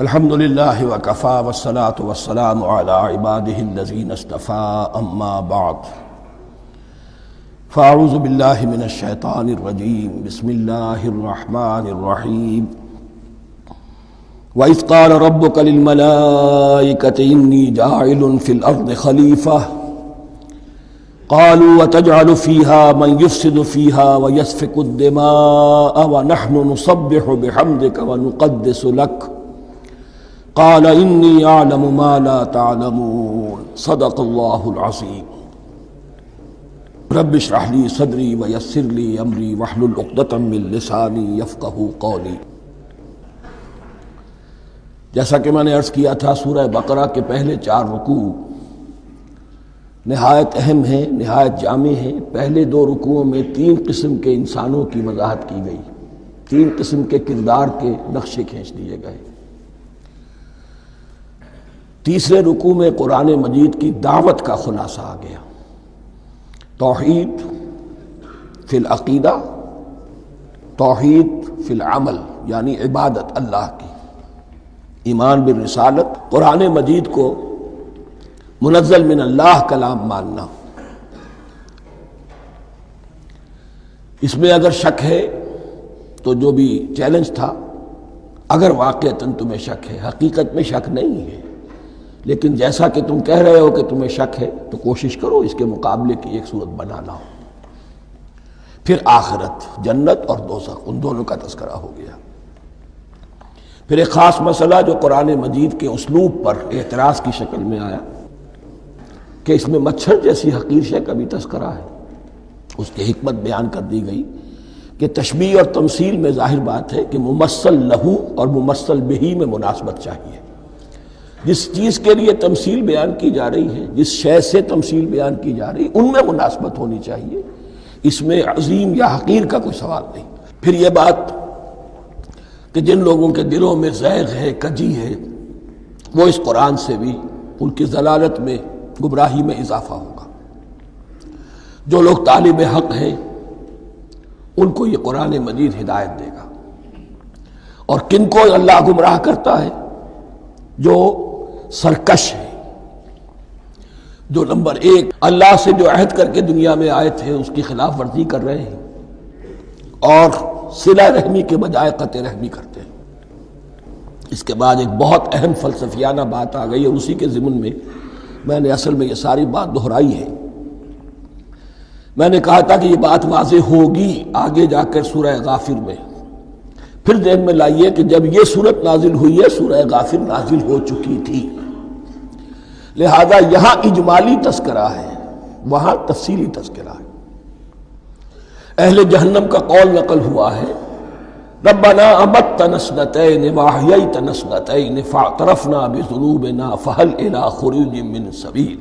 الحمد للہ وکفی والصلاة والسلام علی عباده الذین اصطفى اما بعد فاعوذ باللہ من الشیطان الرجیم بسم اللہ الرحمن الرحیم وَإِذْ قَالَ رَبُّكَ لِلْمَلَائِكَةِ إِنِّي جَاعِلٌ فِي الْأَرْضِ خَلِيفَةً قَالُوا وَتَجْعَلُ فِيهَا مَنْ يُفْسِدُ فِيهَا وَيَسْفِكُ الدِّمَاءَ وَنَحْنُ نُسَبِّحُ بِحَمْدِكَ وَنُقَدِّسُ لَكَ قال إني أعلم ما لا تعلمون صدق الله العظيم رب اشرح لي صدري ويسر لي أمري واحلل عقدة من لساني يفقهوا قولي۔ جیسا کہ میں نے عرض کیا تھا، سورہ بقرہ کے پہلے 4 رکوع نہایت اہم ہیں، نہایت جامع ہیں۔ پہلے 2 رکوعوں میں 3 قسم کے انسانوں کی وضاحت کی گئی، 3 قسم کے کردار کے نقشے کھینچ دیے گئے۔ تیسرے رکوع میں قرآن مجید کی دعوت کا خلاصہ آ گیا، توحید فی العقیدہ، توحید فی العمل، یعنی عبادت اللہ کی، ایمان بالرسالت، قرآن مجید کو منزل من اللہ کلام ماننا۔ اس میں اگر شک ہے تو جو بھی چیلنج تھا، اگر واقعتاً تمہیں شک ہے، حقیقت میں شک نہیں ہے، لیکن جیسا کہ تم کہہ رہے ہو کہ تمہیں شک ہے تو کوشش کرو اس کے مقابلے کی ایک صورت بنانا ہو۔ پھر آخرت، جنت اور دوزخ، ان دونوں کا تذکرہ ہو گیا۔ پھر ایک خاص مسئلہ جو قرآن مجید کے اسلوب پر اعتراض کی شکل میں آیا کہ اس میں مچھر جیسی حقیر شے کا بھی تذکرہ ہے، اس کی حکمت بیان کر دی گئی کہ تشبیہ اور تمثیل میں ظاہر بات ہے کہ ممثل لہو اور ممثل بہی میں مناسبت چاہیے۔ جس چیز کے لیے تمثیل بیان کی جا رہی ہے، جس شے سے تمثیل بیان کی جا رہی ہے، ان میں مناسبت ہونی چاہیے، اس میں عظیم یا حقیر کا کوئی سوال نہیں۔ پھر یہ بات کہ جن لوگوں کے دلوں میں زیغ ہے، کجی ہے، وہ اس قرآن سے بھی ان کی ضلالت میں، گمراہی میں اضافہ ہوگا۔ جو لوگ طالب حق ہیں ان کو یہ قرآن مجید ہدایت دے گا، اور کن کو اللہ گمراہ کرتا ہے؟ جو سرکش ہے، جو نمبر 1 اللہ سے جو عہد کر کے دنیا میں آئے تھے اس کی خلاف ورزی کر رہے ہیں اور صلہ رحمی کے بجائے قطع رحمی کرتے ہیں۔ اس کے بعد ایک بہت اہم فلسفیانہ بات آ گئی، اور اسی کے ضمن میں میں نے اصل میں یہ ساری بات دہرائی ہے۔ میں نے کہا تھا کہ یہ بات واضح ہوگی آگے جا کر سورہ غافر میں۔ پھر ذہن میں لائیے کہ جب یہ صورت نازل ہوئی ہے، سورہ غافر نازل ہو چکی تھی، لہذا یہاں اجمالی تذکرہ ہے، وہاں تفصیلی تذکرہ ہے۔ اہل جہنم کا قول نقل ہوا ہے، ربنا امتنا اثنتین واحییتنا اثنتین فاعترفنا بذنوبنا فہل الی خروج من سبیل۔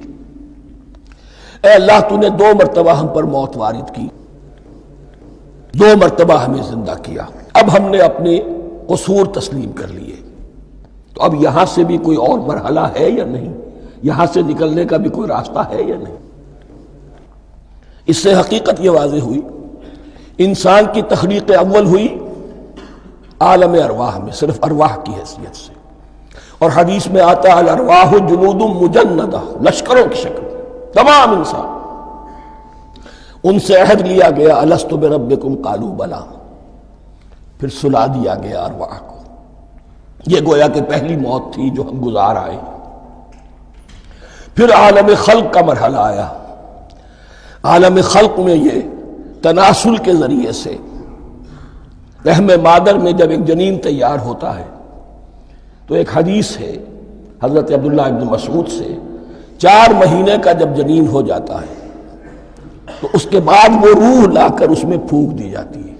اے اللہ، تو نے 2 مرتبہ ہم پر موت وارد کی، 2 مرتبہ ہمیں زندہ کیا، اب ہم نے اپنے قصور تسلیم کر لیے، تو اب یہاں سے بھی کوئی اور مرحلہ ہے یا نہیں؟ یہاں سے نکلنے کا بھی کوئی راستہ ہے یا نہیں؟ اس سے حقیقت یہ واضح ہوئی، انسان کی تخلیق اول ہوئی عالم ارواح میں، صرف ارواح کی حیثیت سے، اور حدیث میں آتا ہے الارواح جنود مجندہ، لشکروں کی شکل، تمام انسان۔ ان سے عہد لیا گیا الست بربکم قالوا بلی، پھر سلا دیا گیا ارواح کو۔ یہ گویا کہ پہلی موت تھی جو ہم گزار آئے۔ پھر عالم خلق کا مرحلہ آیا۔ عالم خلق میں یہ تناسل کے ذریعے سے رحم مادر میں جب ایک جنین تیار ہوتا ہے تو ایک حدیث ہے حضرت عبداللہ ابن مسعود سے، 4 مہینے کا جب جنین ہو جاتا ہے تو اس کے بعد وہ روح لا کر اس میں پھونک دی جاتی ہے۔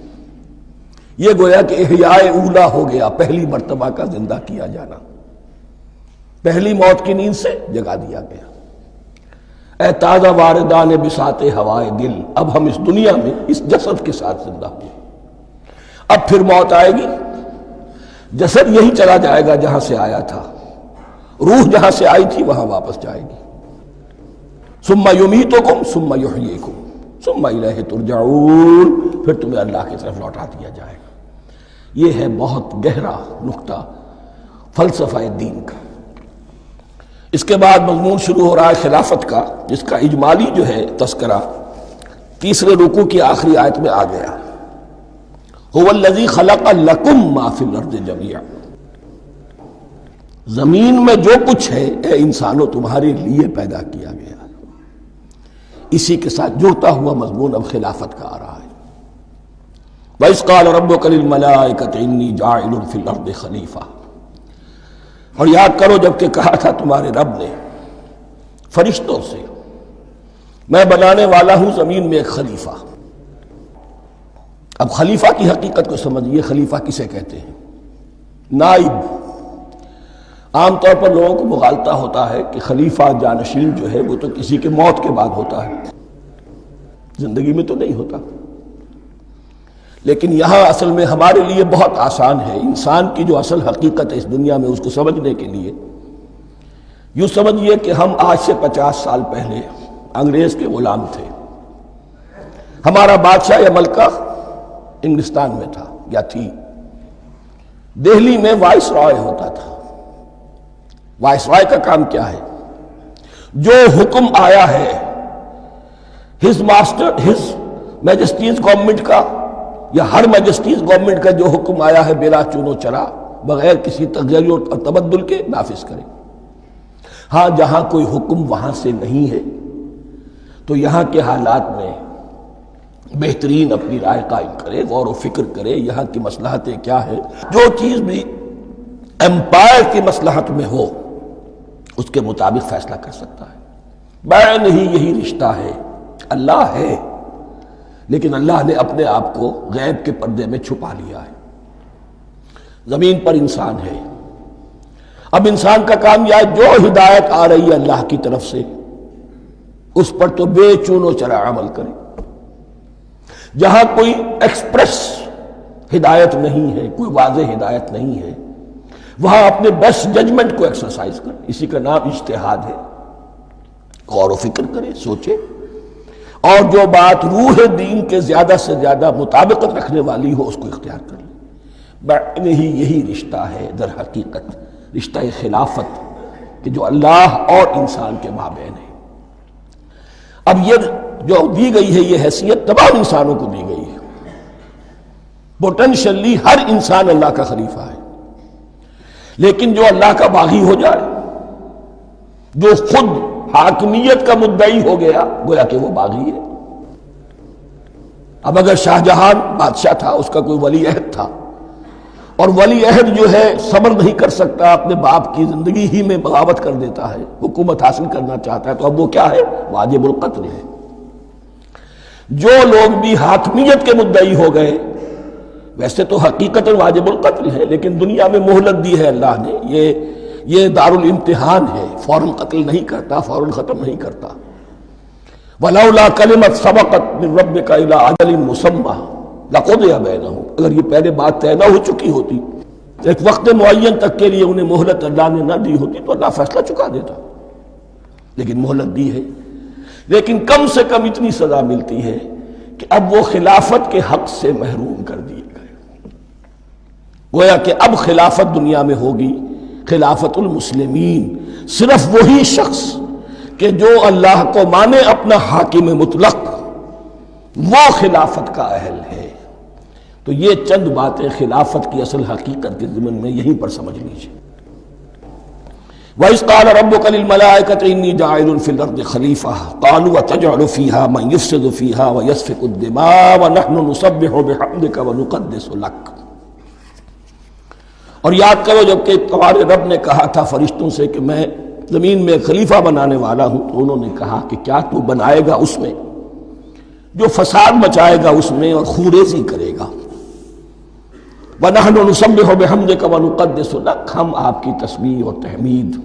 یہ گویا کہ احیاء اولا ہو گیا، پہلی مرتبہ کا زندہ کیا جانا، پہلی موت کی نیند سے جگا دیا گیا۔ اے تازہ واردان بساط ہوائے دل، اب ہم اس دنیا میں اس جسد کے ساتھ زندہ ہوئے، اب پھر موت آئے گی، جسد یہی چلا جائے گا جہاں سے آیا تھا، روح جہاں سے آئی تھی وہاں واپس جائے گی۔ ثم یمیتکم ثم یحییکم ثم الیہ ترجعون، پھر تمہیں اللہ کی طرف لوٹا دیا جائے گا۔ یہ ہے بہت گہرا نقطہ۔ فلسفہ دین کا۔ اس کے بعد مضمون شروع ہو رہا ہے خلافت کا، جس کا اجمالی جو ہے تذکرہ تیسرے رکوع کی آخری آیت میں آ گیا۔ هو الذی خلق لکم ما فی الارض جمیعا، زمین میں جو کچھ ہے اے انسانوں تمہارے لیے پیدا کیا گیا۔ اسی کے ساتھ جڑتا ہوا مضمون اب خلافت کا آ رہا ہے۔ وَإِذْ قَالَ رَبُّكَ لِلْمَلَائِكَةِ إِنِّي جَاعِلٌ فِي الْأَرْضِ خَلِيفَةً، اور یاد کرو جب کہ کہا تھا تمہارے رب نے فرشتوں سے میں بنانے والا ہوں زمین میں ایک خلیفہ۔ اب خلیفہ کی حقیقت کو سمجھیے، خلیفہ کسے کہتے ہیں؟ نائب۔ عام طور پر لوگوں کو مغالطہ ہوتا ہے کہ خلیفہ جانشین جو ہے وہ تو کسی کے موت کے بعد ہوتا ہے، زندگی میں تو نہیں ہوتا۔ لیکن یہاں اصل میں ہمارے لیے بہت آسان ہے، انسان کی جو اصل حقیقت ہے اس دنیا میں اس کو سمجھنے کے لیے یوں سمجھیے کہ ہم آج سے 50 سال پہلے انگریز کے غلام تھے۔ ہمارا بادشاہ یا ملکہ انگلستان میں تھا یا تھی، دہلی میں وائس رائے ہوتا تھا۔ وائس رائے کا کام کیا ہے؟ جو حکم آیا ہے ہز میجسٹیز گورنمنٹ کا یا ہر میجسٹیز گورنمنٹ کا جو حکم آیا ہے بلا چون و چرا، بغیر کسی تغیر اور تبدل کے نافذ کرے۔ ہاں جہاں کوئی حکم وہاں سے نہیں ہے تو یہاں کے حالات میں بہترین اپنی رائے قائم کرے، غور و فکر کرے، یہاں کی مصلحتیں کیا ہے، جو چیز بھی امپائر کی مصلحت میں ہو اس کے مطابق فیصلہ کر سکتا ہے۔ بین ہی یہی رشتہ ہے۔ اللہ ہے لیکن اللہ نے اپنے آپ کو غیب کے پردے میں چھپا لیا ہے۔ زمین پر انسان ہے، اب انسان کا کام یہ ہے جو ہدایت آ رہی ہے اللہ کی طرف سے اس پر تو بے چون و چرا عمل کرے۔ جہاں کوئی ایکسپریس ہدایت نہیں ہے، کوئی واضح ہدایت نہیں ہے، وہاں اپنے بیسٹ ججمنٹ کو ایکسرسائز کرے، اسی کا نام اجتہاد ہے۔ غور و فکر کرے، سوچے، اور جو بات روح دین کے زیادہ سے زیادہ مطابقت رکھنے والی ہو اس کو اختیار کر لے۔ بین ہی یہی رشتہ ہے در حقیقت، رشتہ خلافت کہ جو اللہ اور انسان کے مابین ہے۔ اب یہ جو دی گئی ہے یہ حیثیت تمام انسانوں کو دی گئی ہے۔ پوٹینشلی ہر انسان اللہ کا خلیفہ ہے، لیکن جو اللہ کا باغی ہو جائے، جو خود حاکمیت کا مدعی ہو گیا، گویا کہ وہ باغی ہے۔ اب اگر شاہ جہان بادشاہ تھا، اس کا کوئی ولی عہد تھا، اور ولی عہد جو ہے صبر نہیں کر سکتا، اپنے باپ کی زندگی ہی میں بغاوت کر دیتا ہے، حکومت حاصل کرنا چاہتا ہے، تو اب وہ کیا ہے؟ واجب القتل ہے۔ جو لوگ بھی حاکمیت کے مدعی ہو گئے، ویسے تو حقیقت واجب القتل ہے، لیکن دنیا میں مہلت دی ہے اللہ نے، یہ دار الامتحان ہے، فوراً قتل نہیں کرتا، فوراً ختم نہیں کرتا۔ وَلَوْلَا كَلِمَةٌ سَبَقَتْ مِن رَبِّكَ إِلَىٰ أَجَلٍ مُّسَمًّى لَقُضِيَ بَيْنَهُمْ، اگر یہ پہلے بات طے نہ ہو چکی ہوتی، ایک وقت معین تک کے لیے انہیں مہلت اللہ نے نہ دی ہوتی تو اللہ فیصلہ چکا دیتا، لیکن مہلت دی ہے۔ لیکن کم سے کم اتنی سزا ملتی ہے کہ اب وہ خلافت کے حق سے محروم کر دیے گئے۔ گویا کہ اب خلافت دنیا میں ہوگی خلافت المسلمین، صرف وہی شخص کہ جو اللہ کو مانے اپنا حاکم مطلق، وہ خلافت کا اہل ہے۔ تو یہ چند باتیں خلافت کی اصل حقیقت کے ضمن میں یہیں پر سمجھ لیجیے۔ وَإِذْ قَالَ رَبُّكَ لِلْمَلَائِكَةِ إِنِّي جَاعِلٌ فِي الْأَرْضِ خَلِيفَةً قَالُوا أَتَجْعَلُ فِيهَا مَن يُفْسِدُ فِيهَا وَيَسْفِكُ الدِّمَاءَ وَنَحْنُ نُسَبِّحُ بِحَمْدِكَ وَنُقَدِّسُ لَكَ۔ اور یاد کرو جب کہ تمہارے رب نے کہا تھا فرشتوں سے کہ میں زمین میں خلیفہ بنانے والا ہوں، تو انہوں نے کہا کہ کیا تو بنائے گا اس میں جو فساد مچائے گا اس میں اور خوریزی کرے گا۔ وَنَحْنُ نُسَبِّحُ بِحَمْدِكَ وَنُقَدِّسُ لَكَ، ہم آپ کی تسبیح اور تحمید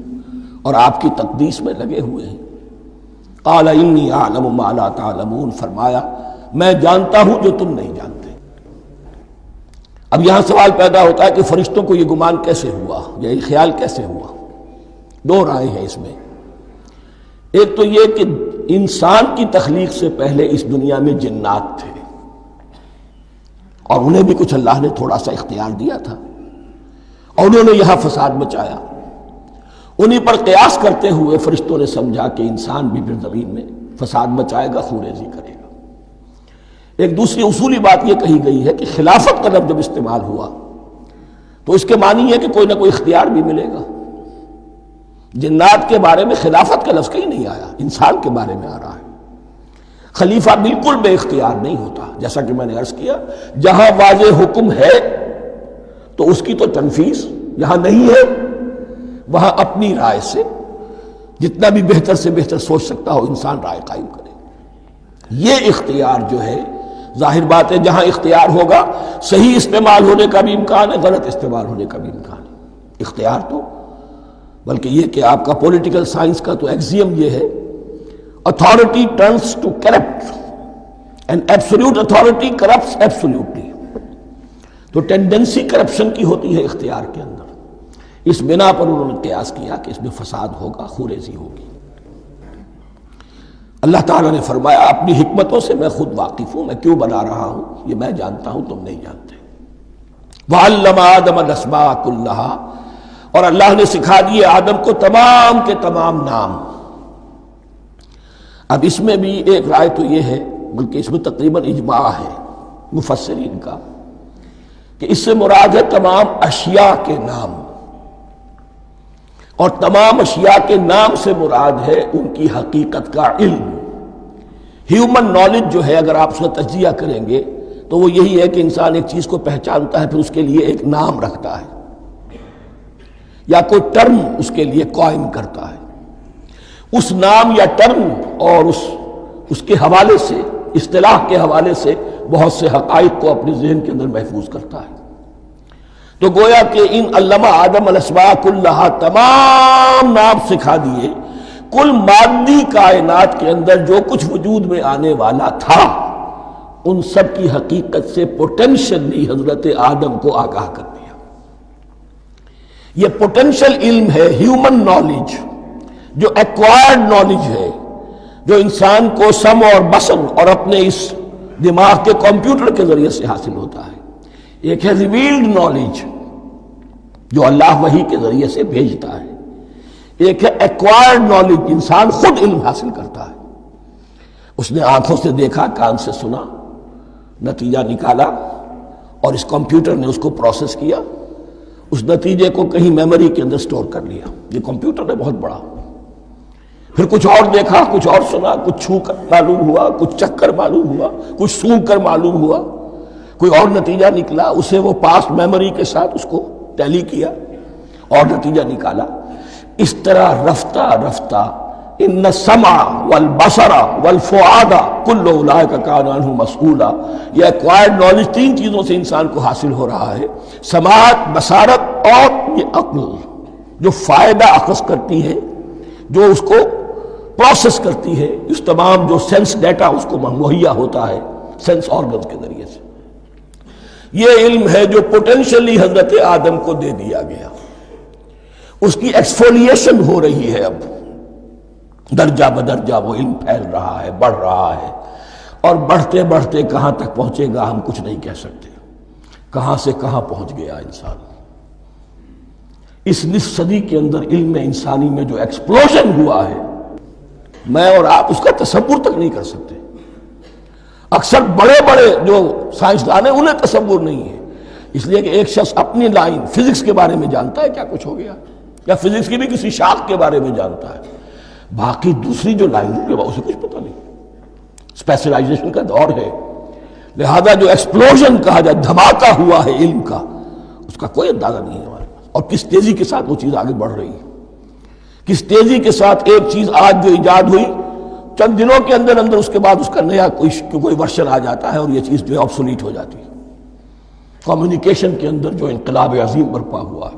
اور آپ کی تقدیس میں لگے ہوئے ہیں۔ قَالَ إِنِّي أَعْلَمُ مَا لَا تَعْلَمُونَ، فرمایا میں جانتا ہوں جو تم نہیں جانتے۔ اب یہاں سوال پیدا ہوتا ہے کہ فرشتوں کو یہ گمان کیسے ہوا، یا یہ خیال کیسے ہوا؟ دو رائے ہیں اس میں۔ ایک تو یہ کہ انسان کی تخلیق سے پہلے اس دنیا میں جنات تھے، اور انہیں بھی کچھ اللہ نے تھوڑا سا اختیار دیا تھا، اور انہوں نے یہاں فساد مچایا. انہی پر قیاس کرتے ہوئے فرشتوں نے سمجھا کہ انسان بھی پھر زمین میں فساد مچائے گا، خونریزی کرے گا. ایک دوسری اصولی بات یہ کہی گئی ہے کہ خلافت کا لفظ جب استعمال ہوا تو اس کے معنی ہے کہ کوئی نہ کوئی اختیار بھی ملے گا. جنات کے بارے میں خلافت کا لفظ کہیں نہیں آیا، انسان کے بارے میں آ رہا ہے. خلیفہ بالکل بے اختیار نہیں ہوتا، جیسا کہ میں نے عرض کیا جہاں واضح حکم ہے تو اس کی تو تنفیذ، جہاں نہیں ہے وہاں اپنی رائے سے جتنا بھی بہتر سے بہتر سوچ سکتا ہو انسان رائے قائم کرے. یہ اختیار جو ہے ظاہر بات ہے جہاں اختیار ہوگا صحیح استعمال ہونے کا بھی امکان ہے، غلط استعمال ہونے کا بھی امکان ہے. اختیار تو بلکہ یہ کہ آپ کا پولیٹیکل سائنس کا تو ایکزیم یہ ہے authority turns to corrupt and absolute authority corrupts absolutely. تو ٹینڈنسی کرپشن کی ہوتی ہے اختیار کے اندر. اس بنا پر انہوں نے قیاس کیا کہ اس میں فساد ہوگا، خونریزی ہوگی. اللہ تعالیٰ نے فرمایا اپنی حکمتوں سے میں خود واقف ہوں، میں کیوں بنا رہا ہوں یہ میں جانتا ہوں، تم نہیں جانتے. وَعَلَّمَ آدَمَ الْأَسْمَاءَ كُلَّهَا، اور اللہ نے سکھا دیے آدم کو تمام کے تمام نام. اب اس میں بھی ایک رائے تو یہ ہے، بلکہ اس میں تقریباً اجماع ہے مفسرین کا، کہ اس سے مراد ہے تمام اشیاء کے نام، اور تمام اشیاء کے نام سے مراد ہے ان کی حقیقت کا علم. ہیومن نالج جو ہے اگر آپ اس کا تجزیہ کریں گے تو وہ یہی ہے کہ انسان ایک چیز کو پہچانتا ہے، پھر اس کے لیے ایک نام رکھتا ہے یا کوئی ٹرم اس کے لیے قائم کرتا ہے. اس نام یا ٹرم اور اس کے حوالے سے، اصطلاح کے حوالے سے بہت سے حقائق کو اپنے ذہن کے اندر محفوظ کرتا ہے. تو گویا کہ ان علمہ آدم الاسماء کلہا تمام نام سکھا دیے کل مادی کائنات کے اندر جو کچھ وجود میں آنے والا تھا، ان سب کی حقیقت سے پوٹینشلی حضرت آدم کو آگاہ کر دیا. یہ پوٹینشل علم ہے، ہیومن نالج، جو ایکوائرڈ نالج ہے، جو انسان کو سم اور بسم اور اپنے اس دماغ کے کمپیوٹر کے ذریعے سے حاصل ہوتا ہے. ایک ہے ریویلڈ نالج جو اللہ وحی کے ذریعے سے بھیجتا ہے. ایک ہے ایکوائرڈ نالج، انسان خود علم حاصل کرتا ہے. اس نے آنکھوں سے دیکھا، کان سے سنا، نتیجہ نکالا، اور اس کمپیوٹر نے اس کو پروسیس کیا، اس نتیجے کو کہیں میموری کے اندر سٹور کر لیا. یہ کمپیوٹر ہے بہت بڑا. پھر کچھ اور دیکھا، کچھ اور سنا، کچھ چھو کر معلوم ہوا، کچھ چکھ کر معلوم ہوا، کچھ سونگھ کر معلوم ہوا، کوئی اور نتیجہ نکلا، اسے وہ پاسٹ میموری کے ساتھ اس کو ٹیلی کیا اور نتیجہ نکالا. اس طرح رفتہ رفتہ ان السمع والبصر والفؤاد کل اولئک کان عنہ مسئولا. یہ ایکوائرڈ نالج تین چیزوں سے انسان کو حاصل ہو رہا ہے، سماعت، بصارت اور یہ عقل، جو فائدہ اخذ کرتی ہے، جو اس کو پروسیس کرتی ہے، اس تمام جو سینس ڈیٹا اس کو مہیا ہوتا ہے سینس آرگنز کے ذریعے سے. یہ علم ہے جو پوٹینشلی حضرت آدم کو دے دیا گیا. اس کی ایکسفولیشن ہو رہی ہے، اب درجہ بدرجہ وہ علم پھیل رہا ہے، بڑھ رہا ہے، اور بڑھتے بڑھتے کہاں تک پہنچے گا ہم کچھ نہیں کہہ سکتے. کہاں سے کہاں پہنچ گیا انسان. اس نصف صدی کے اندر علم انسانی میں جو ایکسپلوژن ہوا ہے، میں اور آپ اس کا تصور تک نہیں کر سکتے. اکثر بڑے بڑے جو سائنسدان ہیں انہیں تصور نہیں ہے، اس لیے کہ ایک شخص اپنی لائن فزکس کے بارے میں جانتا ہے کیا کچھ ہو گیا، یا فزکس کی بھی کسی شاخ کے بارے میں جانتا ہے، باقی دوسری جو لائن ہے اسے کچھ پتہ نہیں. اسپیشلائزیشن کا دور ہے، لہذا جو ایکسپلوژن کہا جائے، دھماکہ ہوا ہے علم کا، اس کا کوئی اندازہ نہیں ہے ہمارے پاس. اور کس تیزی کے ساتھ وہ چیز آگے بڑھ رہی ہے، کس تیزی کے ساتھ ایک چیز آج جو ایجاد ہوئی چند دنوں کے اندر اندر اس کے بعد اس کا نیا کوئی ورشن آ جاتا ہے اور یہ چیز جو ہے آبسولیٹ ہو جاتی ہے. کمیونیکیشن کے اندر جو انقلاب عظیم برپا ہوا ہے.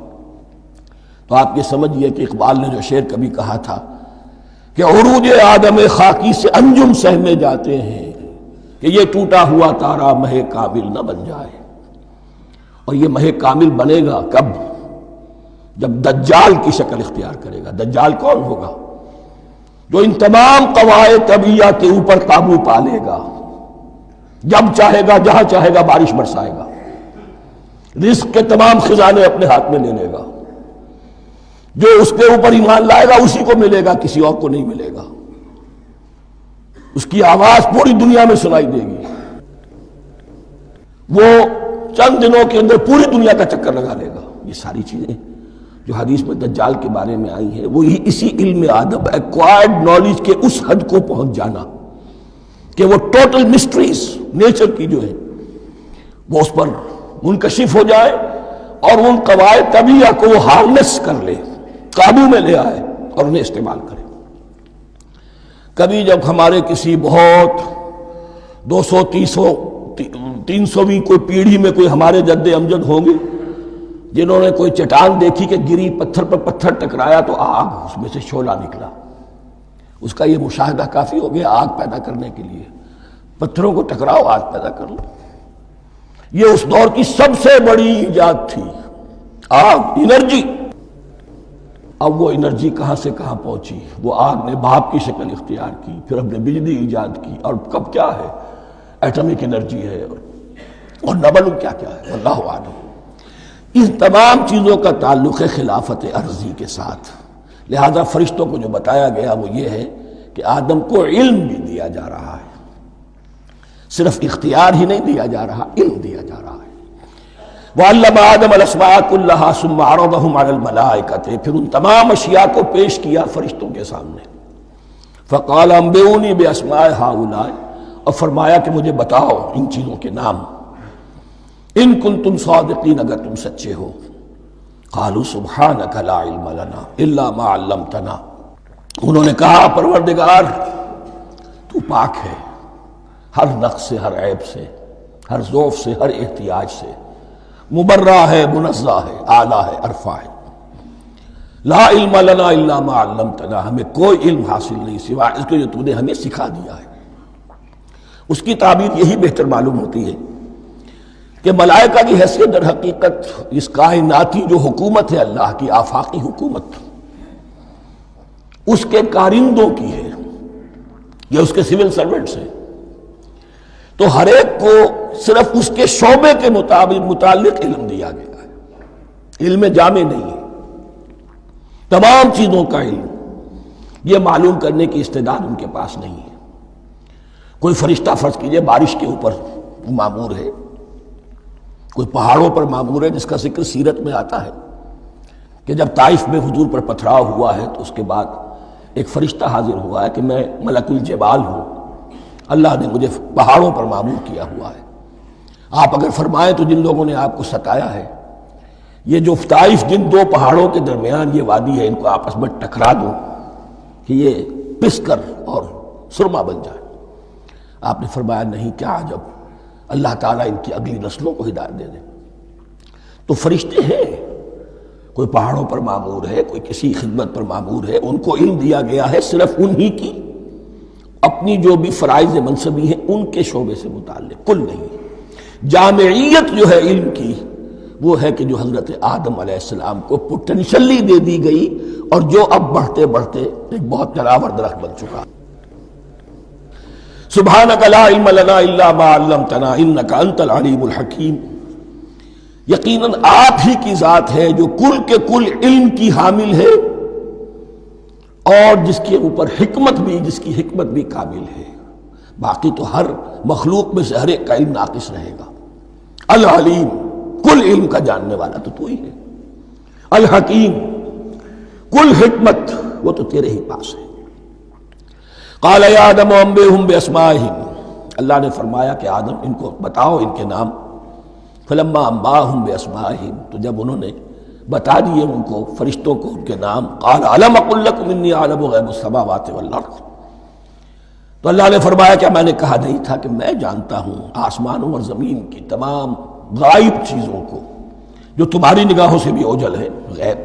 تو آپ یہ سمجھیے کہ اقبال نے جو شعر کبھی کہا تھا کہ عروج آدم خاکی سے انجم سہمے جاتے ہیں کہ یہ ٹوٹا ہوا تارا مہ کامل نہ بن جائے. اور یہ مہ کامل بنے گا کب؟ جب دجال کی شکل اختیار کرے گا. دجال کون ہوگا؟ جو ان تمام قواعد طبیعہ کے اوپر قابو پا لے گا، جب چاہے گا جہاں چاہے گا بارش برسائے گا. رزق کے تمام خزانے اپنے ہاتھ میں لے لے گا، جو اس کے اوپر ایمان لائے گا اسی کو ملے گا، کسی اور کو نہیں ملے گا، اس کی آواز پوری دنیا میں سنائی دے گی، وہ چند دنوں کے اندر پوری دنیا کا چکر لگا لے گا۔ یہ ساری چیزیں جو حدیث میں دجال کے بارے میں آئی ہیں وہ اسی علم آدم ایکوائرڈ نالج کے اس حد کو پہنچ جانا کہ وہ ٹوٹل مسٹریز نیچر کی جو ہے وہ اس پر منکشف ہو جائے اور ان قواعد طبیعہ کو وہ ہارنس کر لے، قابو میں لے آئے اور انہیں استعمال کرے۔ کبھی جب ہمارے کسی بہت 200-300ویں کوئی پیڑھی میں کوئی ہمارے جد امجد ہوں گے جنہوں نے کوئی چٹان دیکھی کہ گری، پتھر پر پتھر ٹکرایا تو آگ اس میں سے شعلہ نکلا، اس کا یہ مشاہدہ کافی ہو گیا آگ پیدا کرنے کے لیے۔ پتھروں کو ٹکراؤ، آگ پیدا کر لو۔ یہ اس دور کی سب سے بڑی ایجاد تھی، آگ، انرجی۔ اب وہ انرجی کہاں سے کہاں پہنچی؟ وہ آگ نے بھاپ کی شکل اختیار کی، پھر ہم نے بجلی ایجاد کی، اور کب کیا ہے، ایٹمک انرجی ہے، اور نہ معلوم کیا کیا ہے، واللہ اعلم۔ اس تمام چیزوں کا تعلق ہے خلافت ارضی کے ساتھ۔ لہذا فرشتوں کو جو بتایا گیا وہ یہ ہے کہ آدم کو علم بھی دیا جا رہا ہے، صرف اختیار ہی نہیں دیا جا رہا، علم دیا جا رہا ہے۔ وَعَلَّمَ آدَمَ الْأَسْمَاءَ كُلَّهَا ثُمَّ عَرَضَهُمْ عَلَى الْمَلَائِكَةِ، پھر ان تمام اشیاء کو پیش کیا فرشتوں کے سامنے۔ فَقَالَ أَنبِئُونِي بِأَسْمَاءِ هَؤُلَاءِ، اور فرمایا کہ مجھے بتاؤ ان چیزوں کے نام، ان کنتم صادقین، اگر تم سچے ہو۔ قالوا سبحانک لا علم لنا الا ما علمتنا، انہوں نے کہا پروردگار تو پاک ہے ہر نقص سے، ہر عیب سے، ہر ضعف سے، ہر احتیاج سے، مبرہ ہے، منزہ ہے، اعلیٰ ہے، ارفع ہے۔ لا علم لنا الا ما علمتنا، ہمیں کوئی علم حاصل نہیں سوائے اس کے جو تو نے ہمیں سکھا دیا ہے۔ اس کی تعبیر یہی بہتر معلوم ہوتی ہے کہ ملائکہ کی حیثیت در حقیقت اس کائناتی جو حکومت ہے اللہ کی، آفاقی حکومت، اس کے کارندوں کی ہے، یہ اس کے سول سرونٹس ہیں، تو ہر ایک کو صرف اس کے شعبے کے متعلق علم دیا گیا ہے، علم جامع نہیں ہے، تمام چیزوں کا علم یہ معلوم کرنے کی استعداد ان کے پاس نہیں ہے۔ کوئی فرشتہ فرض کیجئے بارش کے اوپر مامور ہے، کوئی پہاڑوں پر مامور ہے، جس کا ذکر سیرت میں آتا ہے کہ جب طائف میں حضور پر پتھراؤ ہوا ہے تو اس کے بعد ایک فرشتہ حاضر ہوا ہے کہ میں ملک الجبال ہوں، اللہ نے مجھے پہاڑوں پر مامور کیا ہوا ہے، آپ اگر فرمائیں تو جن لوگوں نے آپ کو ستایا ہے، یہ جو طائف جن دو پہاڑوں کے درمیان یہ وادی ہے، ان کو آپس میں ٹکرا دو کہ یہ پس کر اور سرما بن جائے۔ آپ نے فرمایا نہیں، کیا عجب، اللہ تعالیٰ ان کی اگلی نسلوں کو ہدایت دے دے۔ تو فرشتے ہیں، کوئی پہاڑوں پر مامور ہے، کوئی کسی خدمت پر مامور ہے، ان کو علم دیا گیا ہے صرف انہی کی اپنی جو بھی فرائض منصبی ہیں ان کے شعبے سے متعلق، کل نہیں۔ جامعیت جو ہے علم کی وہ ہے کہ جو حضرت آدم علیہ السلام کو پوٹینشلی دے دی گئی اور جو اب بڑھتے بڑھتے ایک بہت جلاور درخت بن چکا۔ سبحانک لا علم لنا الا ما علمتنا انک انت العلیم الحکیم، یقیناً آپ ہی کی ذات ہے جو کل کے کل علم کی حامل ہے اور جس کے اوپر حکمت بھی، جس کی حکمت بھی کامل ہے، باقی تو ہر مخلوق میں سے ہر ایک کا علم ناقص رہے گا۔ العلیم، کل علم کا جاننے والا تو ہی ہے، الحکیم، کل حکمت وہ تو تیرے ہی پاس ہے۔ قال یا آدم انبئہم باسمائہم، اللہ نے فرمایا کہ آدم ان کو بتاؤ ان کے نام۔ فلما انباہم باسمائہم، تو جب انہوں نے بتا دیے ان کو، فرشتوں کو، ان کے نام، قال الم اقل لکم انی اعلم غیب السماوات والارض، تو اللہ نے فرمایا کیا میں نے کہا نہیں تھا کہ میں جانتا ہوں آسمانوں اور زمین کی تمام غائب چیزوں کو جو تمہاری نگاہوں سے بھی اوجھل ہے، غیب،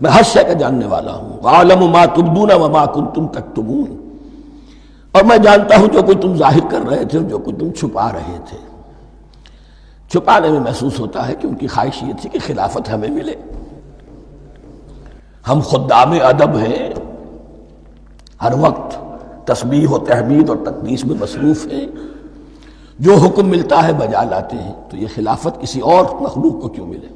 میں ہر شے کا جاننے والا ہوں۔ وَأَعْلَمُ مَا تُبْدُونَ وَمَا كُنْتُمْ تَكْتُمُونَ، اور میں جانتا ہوں جو کوئی تم ظاہر کر رہے تھے اور جو کوئی تم چھپا رہے تھے۔ چھپانے میں محسوس ہوتا ہے کہ ان کی خواہش یہ تھی کہ خلافت ہمیں ملے، ہم خدام ادب ہیں، ہر وقت تسبیح و تحمید اور تقدیس میں مصروف ہیں، جو حکم ملتا ہے بجا لاتے ہیں، تو یہ خلافت کسی اور مخلوق کو کیوں ملے؟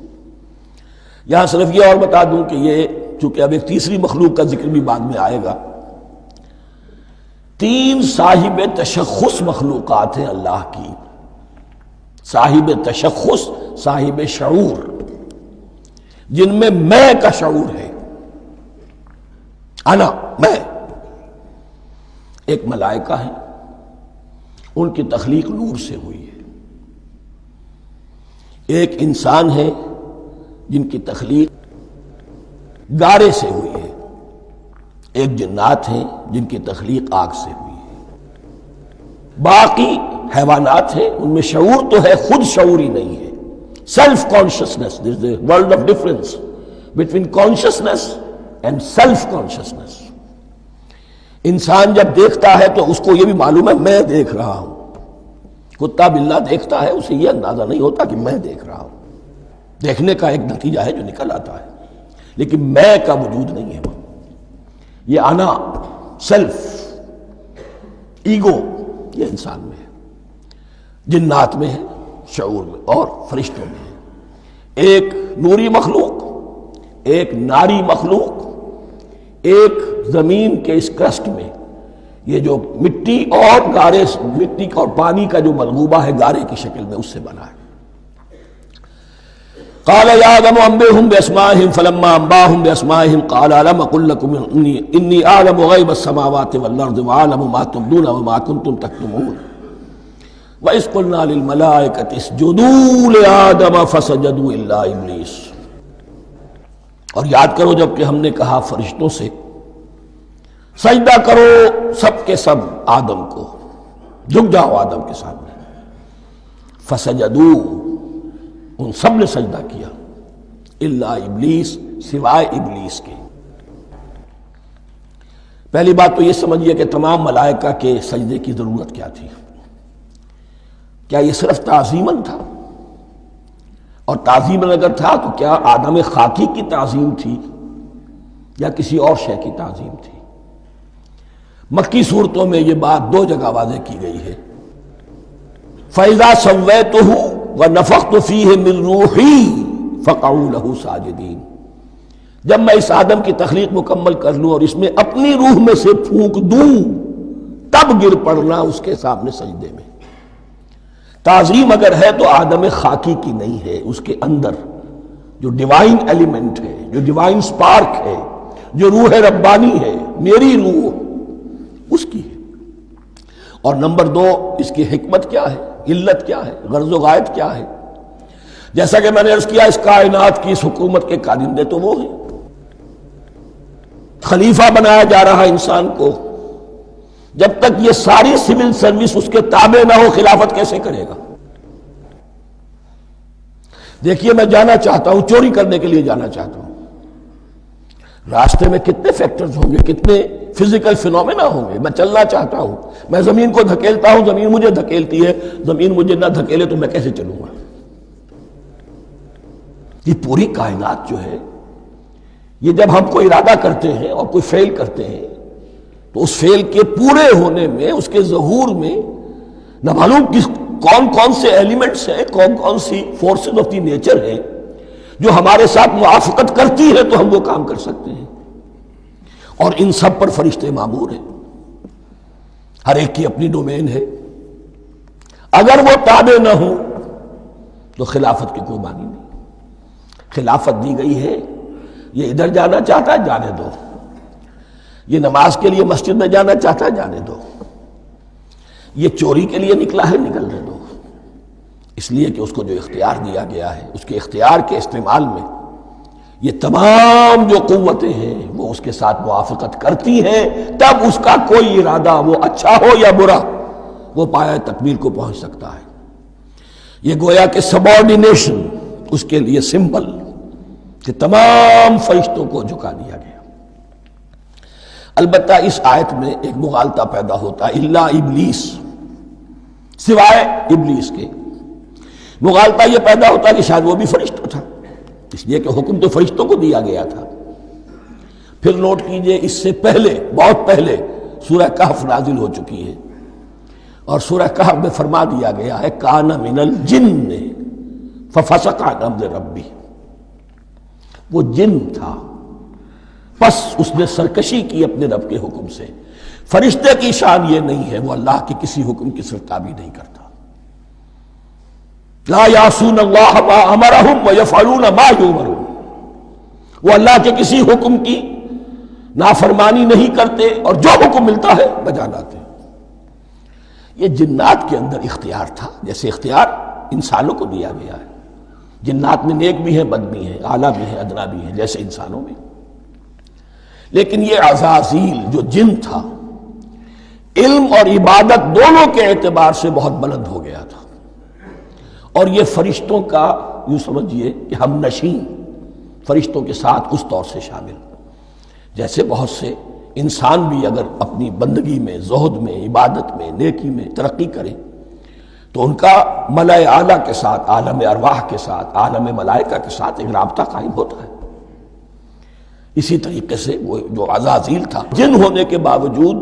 یہاں صرف یہ اور بتا دوں کہ یہ چونکہ اب ایک تیسری مخلوق کا ذکر بھی بعد میں آئے گا، 3 صاحب تشخص مخلوقات ہیں اللہ کی، صاحب تشخص، صاحب شعور، جن میں کا شعور ہے، انا، میں۔ ایک ملائکہ ہیں، ان کی تخلیق نور سے ہوئی ہے۔ ایک انسان ہے جن کی تخلیق گارے سے ہوئی ہے۔ ایک جنات ہیں جن کی تخلیق آگ سے ہوئی ہے۔ باقی حیوانات ہیں، ان میں شعور تو ہے، خود شعور ہی نہیں ہے۔ Self consciousness, there is a world of difference between consciousness and self consciousness. انسان جب دیکھتا ہے تو اس کو یہ بھی معلوم ہے میں دیکھ رہا ہوں۔ کتا بلہ دیکھتا ہے، اسے یہ اندازہ نہیں ہوتا کہ میں دیکھ رہا ہوں، دیکھنے کا ایک نتیجہ ہے جو نکل آتا ہے، لیکن میں کا وجود نہیں ہے۔ یہ انا، سیلف، ایگو، یہ انسان میں ہے، جنات میں ہے، شعور میں، اور فرشتوں میں ہے۔ ایک نوری مخلوق، ایک ناری مخلوق، ایک زمین کے اس کرسٹ میں، یہ جو مٹی اور گارے، مٹی اور پانی کا جو ملغوبہ ہے گارے کی شکل میں، اس سے بنا ہے۔ قال یا آدم انبئهم باسمائهم فلما انباهم باسمائهم قال الم اقل لكم انی اعلم غیب السماوات والارض واعلم ما تبدون وما كنتم تكتمون واذ قلنا للملائکة اسجدوا لآدم فسجدوا الا ابلیس۔ اور یاد کرو جب کہ ہم نے کہا فرشتوں سے سجدہ کرو سب کے سب آدم کو، جھک جاؤ آدم کے سامنے، فسجدوا، ان سب نے سجدہ کیا، الا ابلیس، سوائے ابلیس کے۔ پہلی بات تو یہ سمجھیے کہ تمام ملائکہ کے سجدے کی ضرورت کیا تھی؟ کیا یہ صرف تعظیماً تھا؟ اور تعظیماً اگر تھا تو کیا آدم خاکی کی تعظیم تھی یا کسی اور شے کی تعظیم تھی؟ مکی صورتوں میں یہ بات 2 جگہ واضح کی گئی ہے۔ فَإِذَا سَوَّيْتُهُ وَنَفَخْتُ فِيهِ مِن رُوحِي فَقَعُوا لَهُ سَاجِدِينَ، جب میں اس آدم کی تخلیق مکمل کر لوں اور اس میں اپنی روح میں سے پھونک دوں، تب گر پڑنا اس کے سامنے سجدے میں۔ تعظیم اگر ہے تو آدم خاکی کی نہیں ہے، اس کے اندر جو ڈیوائن ایلیمنٹ ہے، جو ڈیوائن سپارک ہے، جو روح ربانی ہے، میری روح، اس کی ہے۔ اور نمبر 2، اس کی حکمت کیا ہے، علت کیا ہے، غرض و غایت کیا ہے؟ جیسا کہ میں نے عرض کیا، اس کائنات کی اس حکومت کے کارندے تو وہ ہیں۔ خلیفہ بنایا جا رہا انسان کو، جب تک یہ ساری سول سروس اس کے تابع نہ ہو، خلافت کیسے کرے گا؟ دیکھیے میں جانا چاہتا ہوں، چوری کرنے کے لیے جانا چاہتا ہوں، راستے میں کتنے فیکٹرز ہوں گے، کتنے فزیکل فینومینا ہوں گے۔ میں چلنا چاہتا ہوں، میں زمین کو دھکیلتا ہوں، زمین مجھے دھکیلتی ہے، زمین مجھے نہ دھکیلے تو میں کیسے چلوں گا؟ یہ پوری کائنات جو ہے، یہ جب ہم کو ارادہ کرتے ہیں اور کوئی فیل کرتے ہیں تو اس فیل کے پورے ہونے میں، اس کے ظہور میں نہ معلوم کون کون سے ایلیمنٹس ہیں، کون کون سی فورسز آف دی نیچر ہیں جو ہمارے ساتھ موافقت کرتی ہے تو ہم وہ کام کر سکتے ہیں۔ اور ان سب پر فرشتے مامور ہیں، ہر ایک کی اپنی ڈومین ہے۔ اگر وہ تابع نہ ہوں تو خلافت کی کوئی معنی نہیں۔ خلافت دی گئی ہے، یہ ادھر جانا چاہتا ہے جانے دو، یہ نماز کے لیے مسجد میں جانا چاہتا ہے جانے دو، یہ چوری کے لیے نکلا ہے نکلنے دو، اس لیے کہ اس کو جو اختیار دیا گیا ہے، اس کے اختیار کے استعمال میں یہ تمام جو قوتیں ہیں وہ اس کے ساتھ موافقت کرتی ہیں، تب اس کا کوئی ارادہ، وہ اچھا ہو یا برا، وہ پایہ تکمیل کو پہنچ سکتا ہے۔ یہ گویا کہ سبارڈینیشن اس کے لیے سمبل کہ تمام فرشتوں کو جھکا دیا گیا۔ البتہ اس آیت میں ایک مغالطہ پیدا ہوتا ہے، الا ابلیس، سوائے ابلیس کے۔ مغالطہ یہ پیدا ہوتا ہے کہ شاید وہ بھی فرشتہ تھا، اس لیے کہ حکم تو فرشتوں کو دیا گیا تھا۔ پھر نوٹ کیجئے، اس سے پہلے، بہت پہلے سورہ کہف نازل ہو چکی ہے، اور سورہ کہف میں فرما دیا گیا ہے کان من الجن ففسق عن امر ربی، وہ جن تھا پس اس نے سرکشی کی اپنے رب کے حکم سے۔ فرشتے کی شان یہ نہیں ہے، وہ اللہ کے کسی حکم کی سرتابی نہیں کرتا۔ لا یعصون اللہ ما امرہم ویفعلون ما یؤمرون، وہ اللہ کے کسی حکم کی نافرمانی نہیں کرتے اور جو حکم ملتا ہے بجا لاتے ہیں۔ یہ جنات کے اندر اختیار تھا، جیسے اختیار انسانوں کو دیا گیا ہے۔ جنات میں نیک بھی ہیں، بد بھی ہیں، اعلیٰ بھی ہیں، ادنا بھی ہیں، جیسے انسانوں میں۔ لیکن یہ عزازیل جو جن تھا، علم اور عبادت دونوں کے اعتبار سے بہت بلند ہو گیا تھا، اور یہ فرشتوں کا یوں سمجھیے کہ ہم نشین، فرشتوں کے ساتھ اس طور سے شامل، جیسے بہت سے انسان بھی اگر اپنی بندگی میں، زہد میں، عبادت میں، نیکی میں ترقی کریں تو ان کا ملائے اعلیٰ کے ساتھ، عالم ارواح کے ساتھ، عالم ملائکہ کے ساتھ ایک رابطہ قائم ہوتا ہے۔ اسی طریقے سے وہ جو عزازیل تھا، جن ہونے کے باوجود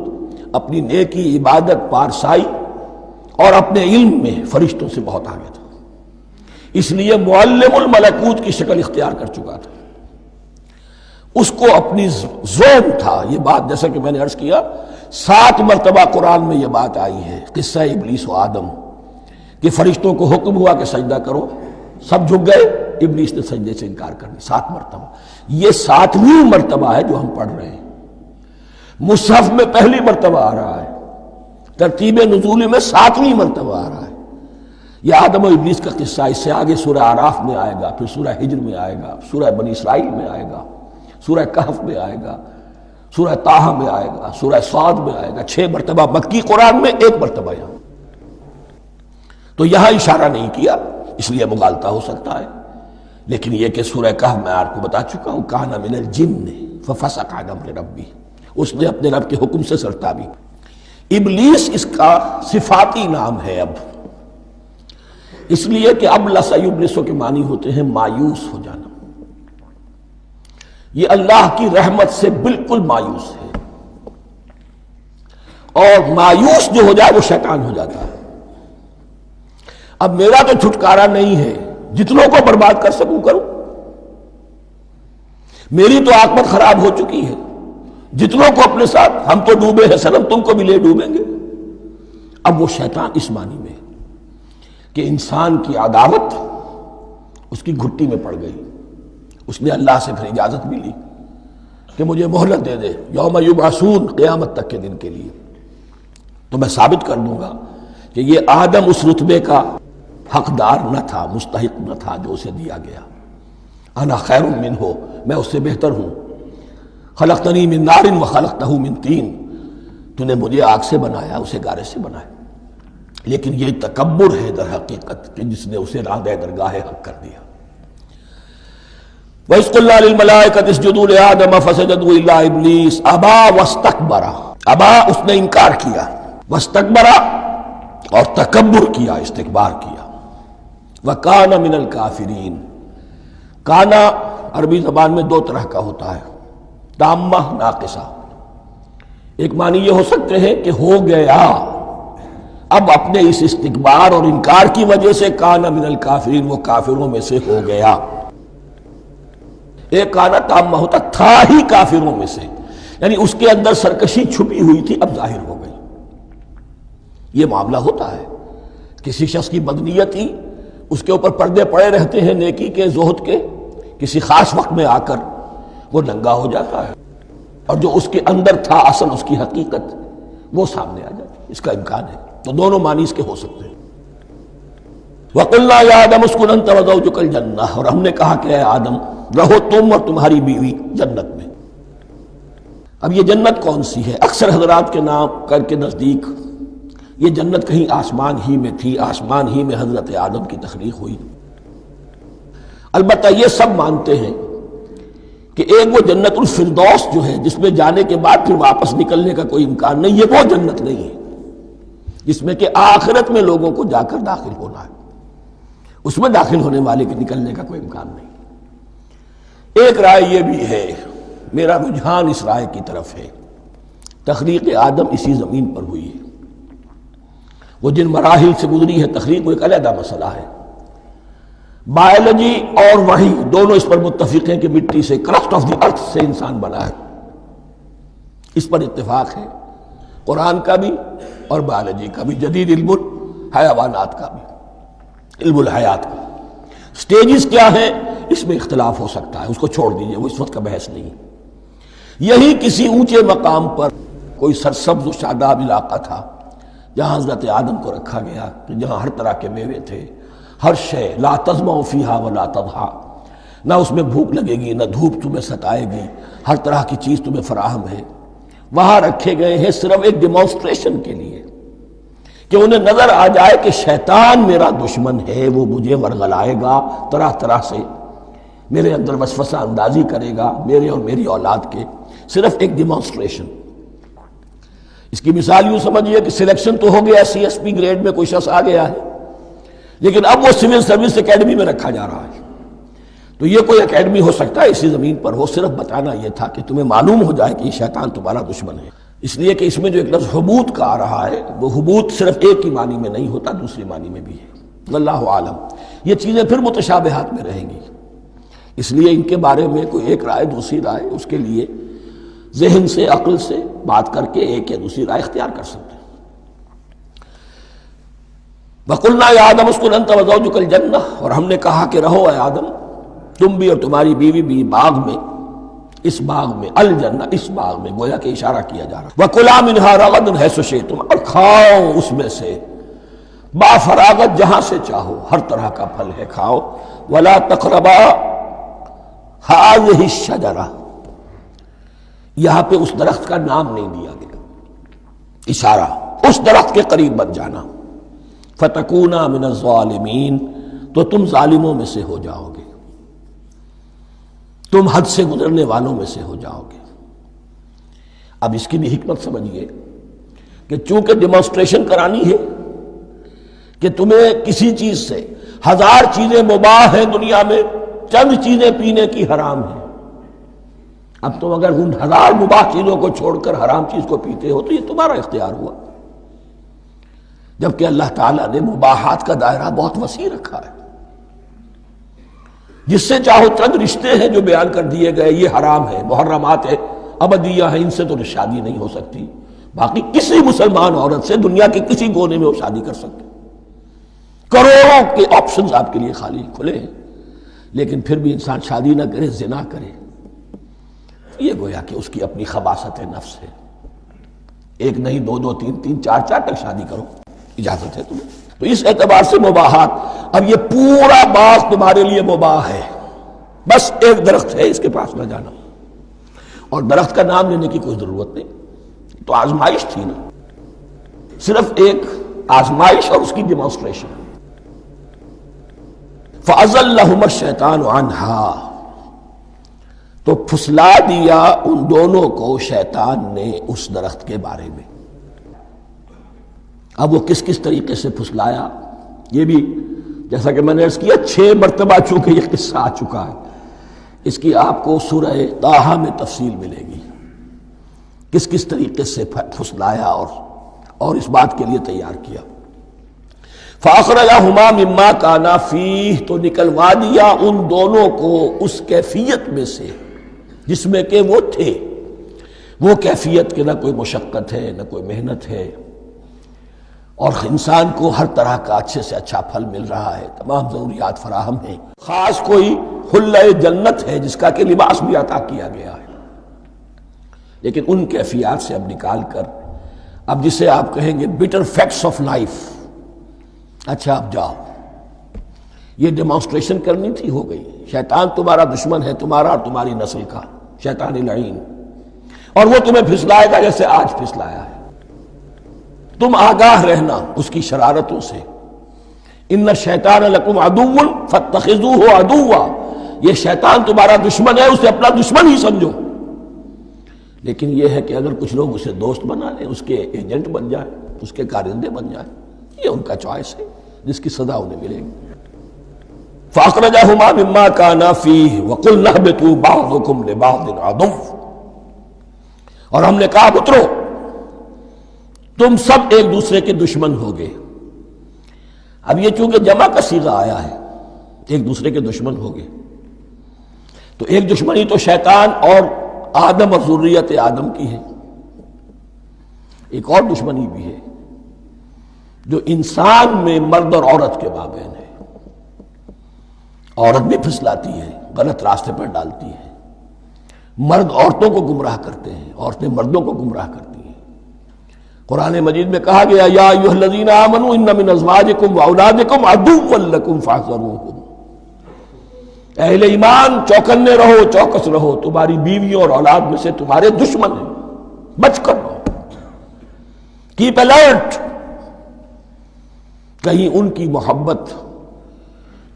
اپنی نیکی، عبادت، پارسائی اور اپنے علم میں فرشتوں سے بہت آگے تھا، اس لیے معلم الملکوت کی شکل اختیار کر چکا تھا۔ اس کو اپنی ذوق تھا، یہ بات جیسا کہ میں نے عرض کیا 7 مرتبہ قرآن میں یہ بات آئی ہے، قصہ ابلیس و آدم، کہ فرشتوں کو حکم ہوا کہ سجدہ کرو، سب جھک گئے، ابلیس نے سجدے سے انکار کر دیا 7 مرتبہ۔ یہ 7ویں مرتبہ ہے جو ہم پڑھ رہے ہیں، مصحف میں پہلی مرتبہ آ رہا ہے، ترتیب نزول میں 7ویں مرتبہ آ رہا ہے۔ یہ آدم و ابلیس کا قصہ اس سے آگے سورہ اعراف میں آئے گا، پھر سورہ ہجر میں آئے گا، سورہ بنی اسرائیل میں آئے گا، سورہ کہف میں آئے گا، سورہ طٰہٰ میں آئے گا، سورہ صاد میں آئے گا، 6 مرتبہ مکی قرآن میں، 1 مرتبہ یہاں۔ تو یہاں اشارہ نہیں کیا، اس لیے مغالطہ ہو سکتا ہے، لیکن یہ کہ سورہ کہف میں آپ کو بتا چکا ہوں کان من الجن ففسق عن امر ربی، اس نے اپنے رب کے حکم سے سرتابی۔ ابلیس اس کا صفاتی نام ہے اب، اس لیے کہ اب لسیبلسو کے معنی ہوتے ہیں مایوس ہو جانا۔ یہ اللہ کی رحمت سے بالکل مایوس ہے، اور مایوس جو ہو جائے وہ شیطان ہو جاتا ہے۔ اب میرا تو چھٹکارا نہیں ہے، جتنوں کو برباد کر سکوں کروں، میری تو عاقبت خراب ہو چکی ہے، جتنوں کو اپنے ساتھ، ہم تو ڈوبے ہیں صنم، تم کو بھی لے ڈوبیں گے۔ اب وہ شیطان اس معنی میں کہ انسان کی عداوت اس کی گھٹی میں پڑ گئی، اس نے اللہ سے پھر اجازت بھی لی کہ مجھے مہلت دے دے، یوم یبعثون، قیامت تک کے دن کے لیے، تو میں ثابت کر دوں گا کہ یہ آدم اس رتبے کا حقدار نہ تھا، مستحق نہ تھا جو اسے دیا گیا۔ انا خیر منہ، میں اس سے بہتر ہوں۔ خلقتنی من نار وخلقتہ من طین، تو نے مجھے آگ سے بنایا، اسے گارے سے بنایا۔ لیکن یہ تکبر ہے در حقیقت کہ جس نے اسے راندہ درگاہ حق کر دیا۔ وَإِذْ قُلْنَا لِلْمَلَائِكَةِ اسْجُدُوا لِآدَمَ فَسَجَدُوا إِلَّا إِبْلِيسَ أَبَىٰ وَاسْتَكْبَرَ، ابا اس نے انکار کیا، واستکبر اور تکبر کیا، استکبار کیا، وَكَانَ مِنَ الْكَافِرِينَ۔ کانا عربی زبان میں 2 طرح کا ہوتا ہے، تامہ، ناقصہ۔ ایک معنی یہ ہو سکتے ہیں کہ ہو گیا، اب اپنے اس استکبار اور انکار کی وجہ سے کانا من الکافرین، وہ کافروں میں سے ہو گیا۔ ایک کانا تامہ ہوتا تھا ہی کافروں میں سے، یعنی اس کے اندر سرکشی چھپی ہوئی تھی، اب ظاہر ہو گئی۔ یہ معاملہ ہوتا ہے، کسی شخص کی بدنیتی اس کے اوپر پردے پڑے رہتے ہیں نیکی کے، زہد کے، کسی خاص وقت میں آ کر وہ ننگا ہو جاتا ہے، اور جو اس کے اندر تھا اصل اس کی حقیقت وہ سامنے آ جاتی ہے۔ اس کا امکان ہے، تو دونوں معنی اس کے ہو سکتے ہیں۔ وَقُلْنَا يَا آدَمُ اسْكُنْ أَنْتَ وَزَوْجُكَ الْجَنَّةَ، اور ہم نے کہا کہ اے آدم رہو تم اور تمہاری بیوی جنت میں۔ اب یہ جنت کون سی ہے؟ اکثر حضرات کے نام کر کے نزدیک یہ جنت کہیں آسمان ہی میں تھی، آسمان ہی میں حضرت آدم کی تخلیق ہوئی۔ البتہ یہ سب مانتے ہیں کہ ایک وہ جنت الفردوس جو ہے جس میں جانے کے بعد پھر واپس نکلنے کا کوئی امکان نہیں، یہ وہ جنت نہیں ہے جس میں کہ آخرت میں لوگوں کو جا کر داخل ہونا ہے، اس میں داخل ہونے والے کے نکلنے کا کوئی امکان نہیں۔ ایک رائے یہ بھی ہے، میرا رجحان اس رائے کی طرف ہے، تخلیق آدم اسی زمین پر ہوئی ہے، وہ جن مراحل سے گزری ہے تخلیق وہ ایک علیحدہ مسئلہ ہے۔ بایولوجی اور وحی دونوں اس پر متفق ہیں کہ مٹی سے، کرسٹ آف دی ارتھ سے انسان بنا ہے، اس پر اتفاق ہے قرآن کا بھی اور بایولوجی کا بھی، جدید علم الحیوانات کا بھی، علم الحیات کا۔ سٹیجز کیا ہیں اس میں اختلاف ہو سکتا ہے، اس کو چھوڑ دیجئے، وہ اس وقت کا بحث نہیں۔ یہی کسی اونچے مقام پر کوئی سرسبز و شاداب علاقہ تھا جہاں حضرت آدم کو رکھا گیا، کہ جہاں ہر طرح کے میوے تھے، ہر شے، لا تظمأ فیہا ولا تضحیٰ، نہ اس میں بھوک لگے گی، نہ دھوپ تمہیں ستائے گی، ہر طرح کی چیز تمہیں فراہم ہے۔ وہاں رکھے گئے ہیں صرف ایک ڈیمانسٹریشن کے لیے، کہ انہیں نظر آ جائے کہ شیطان میرا دشمن ہے، وہ مجھے ورغلائے گا، طرح طرح سے میرے اندر وسوسہ اندازی کرے گا، میرے اور میری اولاد کے، صرف ایک ڈیمانسٹریشن۔ اس کی مثال یوں سمجھیے کہ سلیکشن تو ہو گیا، سی ایس پی گریڈ میں کوئی شخص آ گیا ہے، لیکن اب وہ سول سروس اکیڈمی میں رکھا جا رہا ہے۔ تو یہ کوئی اکیڈمی ہو سکتا ہے اسی زمین پر، وہ صرف بتانا یہ تھا کہ تمہیں معلوم ہو جائے کہ یہ شیطان تمہارا دشمن ہے۔ اس لیے کہ اس میں جو ایک لفظ حبوط کا آ رہا ہے، وہ حبوط صرف ایک ہی معنی میں نہیں ہوتا، دوسری معنی میں بھی ہے۔ واللہ عالم، یہ چیزیں پھر متشابہات میں رہیں گی، اس لیے ان کے بارے میں کوئی ایک رائے دوسری رائے، اس کے لیے ذہن سے، عقل سے بات کر کے ایک یا دوسری رائے اختیار کر سکتے ہیں۔ وَقُلْنَا يَا آدَمُ اسْكُنْ أَنْتَ وَزَوْجُكَ الْجَنَّةَ، اور ہم نے کہا کہ رہو اے آدم، تم بھی اور تمہاری بیوی بھی باغ میں، اس باغ میں، الجنہ، اس باغ میں، گویا کہ اشارہ کیا جا رہا۔ وَكُلَا مِنْهَا رَغَدًا حَيْثُ شِئْتُمْ، اور کھاؤ اس میں سے با فراغت جہاں سے چاہو، ہر طرح کا پھل ہے کھاؤ۔ وَلَا تَقْرَبَا هَٰذِهِ الشَّجَرَةَ، یہاں پہ اس درخت کا نام نہیں دیا گیا، اشارہ اس درخت کے قریب مت جانا۔ فَتَكُونَا مِنَ الظَّالِمِينَ، تو تم ظالموں میں سے ہو جاؤ گے، تم حد سے گزرنے والوں میں سے ہو جاؤ گے۔ اب اس کی بھی حکمت سمجھیے کہ چونکہ ڈیمانسٹریشن کرانی ہے کہ تمہیں کسی چیز سے، ہزار چیزیں مباح ہیں دنیا میں، چند چیزیں پینے کی حرام ہیں، اب تم اگر ان ہزار مباح چیزوں کو چھوڑ کر حرام چیز کو پیتے ہو تو یہ تمہارا اختیار ہوا، جبکہ اللہ تعالیٰ نے مباحات کا دائرہ بہت وسیع رکھا ہے۔ جس سے چاہو چند رشتے ہیں جو بیان کر دیے گئے، یہ حرام ہے، محرمات ہے، ابدیہ ہیں، ان سے تو شادی نہیں ہو سکتی، باقی کسی مسلمان عورت سے دنیا کے کسی کونے میں وہ شادی کر سکتے، کروڑوں کے آپشنز آپ کے لیے خالی کھلے ہیں، لیکن پھر بھی انسان شادی نہ کرے، زنا کرے، یہ گویا کہ اس کی اپنی خباثت نفس ہے۔ ایک نہیں، دو دو، تین تین، چار چار تک شادی کرو، اجازت ہے تمہیں۔ تو اس اعتبار سے مباحات، اب یہ پورا باغ تمہارے لیے مباح ہے، بس ایک درخت ہے، اس کے پاس نہ جانا، اور درخت کا نام لینے کی کوئی ضرورت نہیں، تو آزمائش تھی نا، صرف ایک آزمائش اور اس کی ڈیمانسٹریشن۔ فَأَزَلَّهُمَا الشَّيْطَانُ عَنْهَا، تو پھسلا دیا ان دونوں کو شیطان نے اس درخت کے بارے میں۔ اب وہ کس کس طریقے سے پھسلایا، یہ بھی جیسا کہ میں نے عرض کیا 6 مرتبہ چونکہ یہ قصہ آ چکا ہے، اس کی آپ کو سورہ طٰہٰ میں تفصیل ملے گی، کس کس طریقے سے پھسلایا اور اس بات کے لیے تیار کیا۔ فَأَخْرَجَهُمَا مِمَّا كَانَا فِيهِ، تو نکلوا دیا ان دونوں کو اس کیفیت میں سے جس میں کہ وہ تھے، وہ کیفیت کہ نہ کوئی مشقت ہے، نہ کوئی محنت ہے، اور انسان کو ہر طرح کا اچھے سے اچھا پھل مل رہا ہے، تمام ضروریات فراہم ہیں، خاص کوئی حلہ جنت ہے جس کا کہ لباس بھی عطا کیا گیا ہے، لیکن ان کیفیات سے اب نکال کر، اب جسے آپ کہیں گے bitter facts of life، اچھا اب جاؤ، یہ ڈیمانسٹریشن کرنی تھی، ہو گئی، شیطان تمہارا دشمن ہے، تمہارا اور تمہاری نسل کا، شیطان لعین، اور وہ تمہیں پھسلائے گا جیسے آج پھسلایا ہے۔ تم آگاہ رہنا اس کی شرارتوں سے، ان الشیطان لکم عدو فاتخذوہ عدوا، یہ شیطان تمہارا دشمن ہے، اسے اپنا دشمن ہی سمجھو، لیکن یہ ہے کہ اگر کچھ لوگ اسے دوست بنا لیں، اس کے ایجنٹ بن جائیں، اس کے کارندے بن جائیں، یہ ان کا چوائس ہے جس کی سزا انہیں ملے گی۔ فَأَخْرَجَهُمَا مِمَّا كَانَا فِيهِ وَقُلْنَا اهْبِطُوا بَعْضُكُمْ لِبَعْضٍ عَدُوٌّ، اور ہم نے کہا اترو، تم سب ایک دوسرے کے دشمن ہوگے، اب یہ چونکہ جمع کا صیغہ آیا ہے، ایک دوسرے کے دشمن ہو گئے، تو ایک دشمنی تو شیطان اور آدم اور ذریت آدم کی ہے، ایک اور دشمنی بھی ہے جو انسان میں مرد اور عورت کے مابین ہے۔ عورت بھی پھسلاتی ہے، غلط راستے پر ڈالتی ہے، مرد عورتوں کو گمراہ کرتے ہیں، عورتیں مردوں کو گمراہ کرتی ہیں۔ قرآن مجید میں کہا گیا یا ایھا الذین آمنوا ان من ازواجکم واولادکم عدوا لکم فاحذروہم، اہل ایمان چوکنے رہو، چوکس رہو، تمہاری بیویوں اور اولاد میں سے تمہارے دشمن ہیں، بچ کر رہو، کیپ الرٹ، کہیں ان کی محبت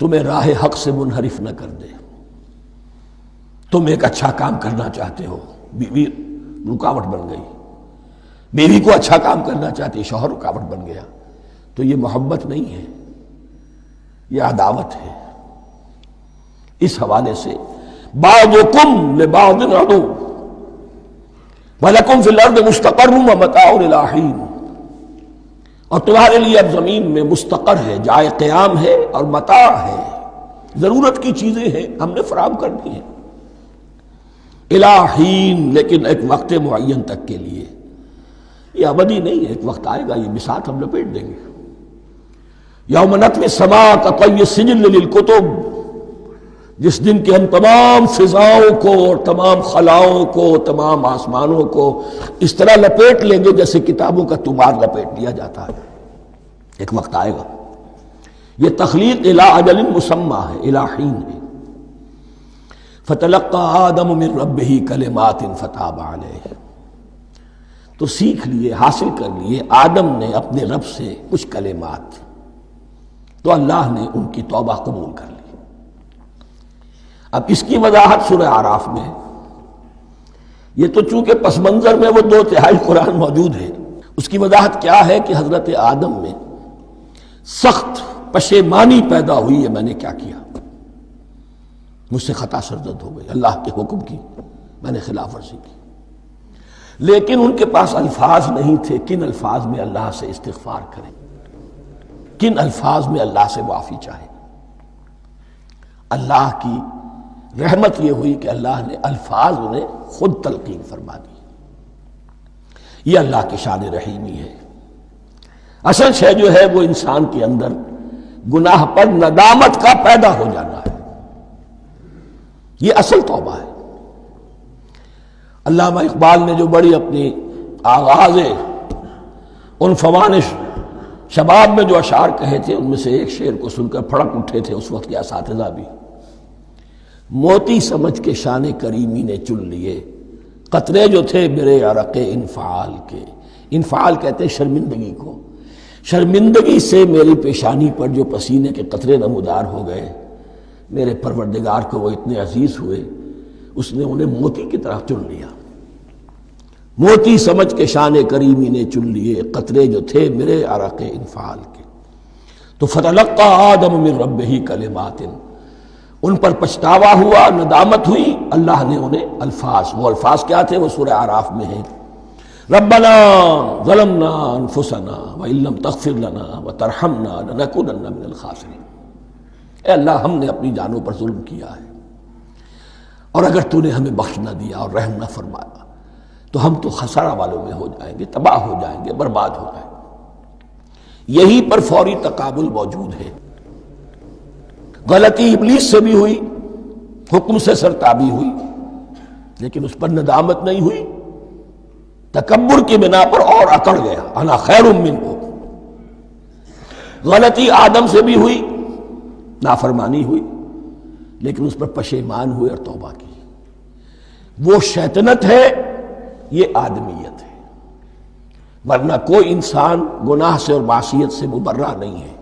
تمہیں راہ حق سے منحرف نہ کر دے۔ تم ایک اچھا کام کرنا چاہتے ہو، بیوی رکاوٹ بن گئی، بیوی کو اچھا کام کرنا چاہتی، شوہر رکاوٹ بن گیا، تو یہ محبت نہیں ہے، یہ عداوت ہے۔ اس حوالے سے بعضکم لبعض عدو وَلَكُمْ فِي الْأَرْضِ مُسْتَقَرٌّ وَمَتَاعٌ إِلَىٰ حِينٍ، اور تمہارے لیے اب زمین میں مستقر ہے، جائے قیام ہے اور متاع ہے، ضرورت کی چیزیں ہیں ہم نے فراہم کر دی ہیں، إِلَىٰ حِينٍ، لیکن ایک وقت معین تک کے لیے، یہ ابدی نہیں ہے، ایک وقت آئے گا یہ بساط ہم لپیٹ دیں گے۔ یوم نطوی السماء کطی السجل للکتب، جس دن کہ ہم تمام فضاؤں کو اور تمام خلاؤں کو، تمام آسمانوں کو اس طرح لپیٹ لیں گے جیسے کتابوں کا تمار لپیٹ لیا جاتا ہے، ایک وقت آئے گا۔ یہ تخلیق الی اجل مسمى ہے، الی حین ہے۔ فتلقى آدم من ربہ کلمات فتاب علیہ، تو سیکھ لیے، حاصل کر لیے آدم نے اپنے رب سے کچھ کلمات، تو اللہ نے ان کی توبہ قبول کر لی۔ اب اس کی وضاحت سورہ اعراف میں ہے، یہ تو چونکہ پس منظر میں وہ 2/3 قرآن موجود ہے، اس کی وضاحت کیا ہے کہ حضرت آدم میں سخت پشیمانی پیدا ہوئی ہے، میں نے کیا کیا، مجھ سے خطا سرزد ہو گئی، اللہ کے حکم کی میں نے خلاف ورزی کی، لیکن ان کے پاس الفاظ نہیں تھے کن الفاظ میں اللہ سے استغفار کریں، کن الفاظ میں اللہ سے معافی چاہیں۔ اللہ کی رحمت یہ ہوئی کہ اللہ نے الفاظ انہیں خود تلقین فرما دی۔ یہ اللہ کی شان رحیمی ہے۔ اصل شے جو ہے وہ انسان کے اندر گناہ پر ندامت کا پیدا ہو جانا ہے، یہ اصل توبہ ہے۔ علامہ اقبال نے جو بڑی اپنی آغاز عنفوان شباب میں جو اشعار کہے تھے، ان میں سے ایک شعر کو سن کر پھڑک اٹھے تھے اس وقت کے اساتذہ بھی۔ موتی سمجھ کے شان کریمی نے چن لیے، قطرے جو تھے میرے عرق انفعال کے، انفعال کہتے ہیں شرمندگی کو، شرمندگی سے میری پیشانی پر جو پسینے کے قطرے نمودار ہو گئے، میرے پروردگار کو وہ اتنے عزیز ہوئے، اس نے انہیں موتی کی طرح چن لیا۔ موتی سمجھ کے شان کریمی نے چن لیے، قطرے جو تھے میرے عرق انفعال کے، تو فتلقى آدم من ربہ کلمات، ان پر پچھتاوا ہوا، ندامت ہوئی، اللہ نے انہیں الفاظ، وہ الفاظ کیا تھے وہ سورہ اعراف میں ہیں، ربنا ظلمنا انفسنا وان لم تغفر لنا وترحمنا لنکونن من الخاسرین، اے اللہ ہم نے اپنی جانوں پر ظلم کیا ہے، اور اگر تو نے ہمیں بخش نہ دیا اور رحم نہ فرمایا تو ہم تو خسارہ والوں میں ہو جائیں گے، تباہ ہو جائیں گے، برباد ہو جائیں گے۔ یہی پر فوری تقابل موجود ہے۔ غلطی ابلیس سے بھی ہوئی، حکم سے سرتابی ہوئی، لیکن اس پر ندامت نہیں ہوئی، تکبر کی بنا پر اور اکڑ گیا، انا خیر منہ۔ غلطی آدم سے بھی ہوئی، نافرمانی ہوئی، لیکن اس پر پشیمان ہوئے اور توبہ کی۔ وہ شیطنت ہے، یہ آدمیت ہے، ورنہ کوئی انسان گناہ سے اور معصیت سے مبرہ نہیں ہے۔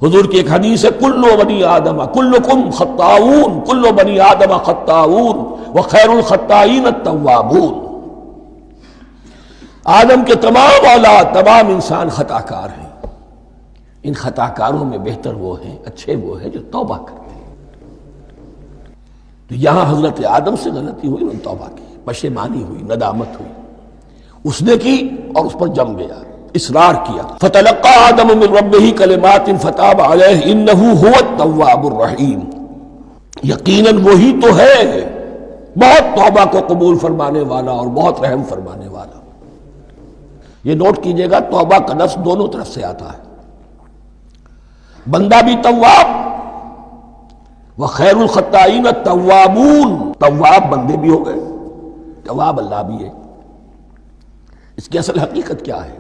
حضور کی ایک حدیث ہے، کل بنی آدم کلکم خطاؤون، کل بنی آدم خطاؤون وخیر الخطائین التوابون، آدم کے تمام اولاد، تمام انسان خطا کار ہیں، ان خطا کاروں میں بہتر وہ ہیں، اچھے وہ ہیں جو توبہ کرتے ہیں۔ تو یہاں حضرت آدم سے غلطی ہوئی، انہوں نے توبہ کی، پشیمانی ہوئی، ندامت ہوئی، اس نے کی اور اس پر جم گیا، اصرار کیا. فتلقى آدم من ربه کلمات فتاب علیہ انہ هو التواب الرحیم. یقیناً وہی تو ہے بہت توبہ کو قبول فرمانے والا اور بہت رحم فرمانے والا. یہ نوٹ کیجئے گا توبہ کا لفظ دونوں طرف سے آتا ہے. بندہ بھی تواب وخیر الخطائین التوابون. تواب بندے بھی ہو گئے، تواب اللہ بھی ہے. اس کی اصل حقیقت کیا ہے؟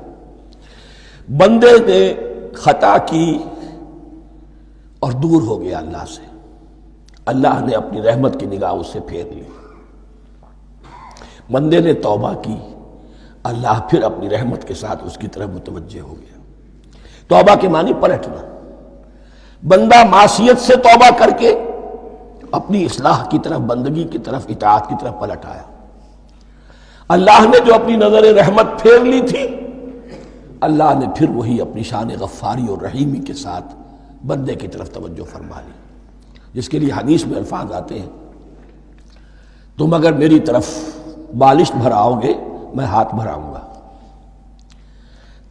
بندے نے خطا کی اور دور ہو گیا اللہ سے. اللہ نے اپنی رحمت کی نگاہ اس سے پھیر لی. بندے نے توبہ کی، اللہ پھر اپنی رحمت کے ساتھ اس کی طرف متوجہ ہو گیا. توبہ کے معنی پلٹنا. بندہ معصیت سے توبہ کر کے اپنی اصلاح کی طرف، بندگی کی طرف، اطاعت کی طرف پلٹ آیا. اللہ نے جو اپنی نظر رحمت پھیر لی تھی، اللہ نے پھر وہی اپنی شان غفاری اور رحیمی کے ساتھ بندے کی طرف توجہ فرما لی. جس کے لیے حدیث میں الفاظ آتے ہیں، تم اگر میری طرف بالشت بھراؤ گے میں ہاتھ بھراؤں گا،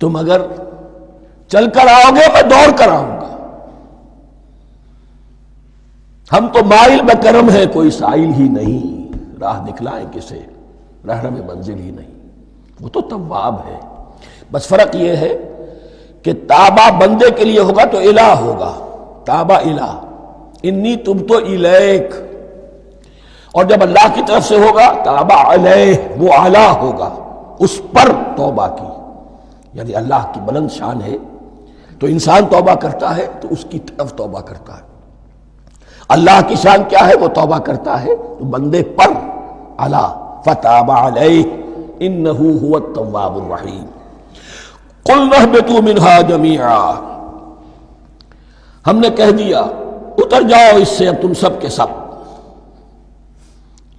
تم اگر چل کر آؤ گے میں دوڑ کر آؤں گا. ہم تو مائل بکرم ہے کوئی سائل ہی نہیں، راہ دکھلائیں کسے رہنم منزل ہی نہیں. وہ تو تواب ہے. بس فرق یہ ہے کہ تابہ بندے کے لیے ہوگا تو الہ ہوگا، تابہ الہ، انی تبت الیک. اور جب اللہ کی طرف سے ہوگا تابہ علیہ، وہ اعلیٰ ہوگا، اس پر توبہ کی. یعنی اللہ کی بلند شان ہے تو انسان توبہ کرتا ہے تو اس کی طرف توبہ کرتا ہے. اللہ کی شان کیا ہے؟ وہ توبہ کرتا ہے تو بندے پر اعلیٰ. فتاب علیہ انہ هو التواب الرحیم. قلنا اہبطوا منہا جمیعا. ہم نے کہہ دیا اتر جاؤ اس سے اب تم سب کے سب.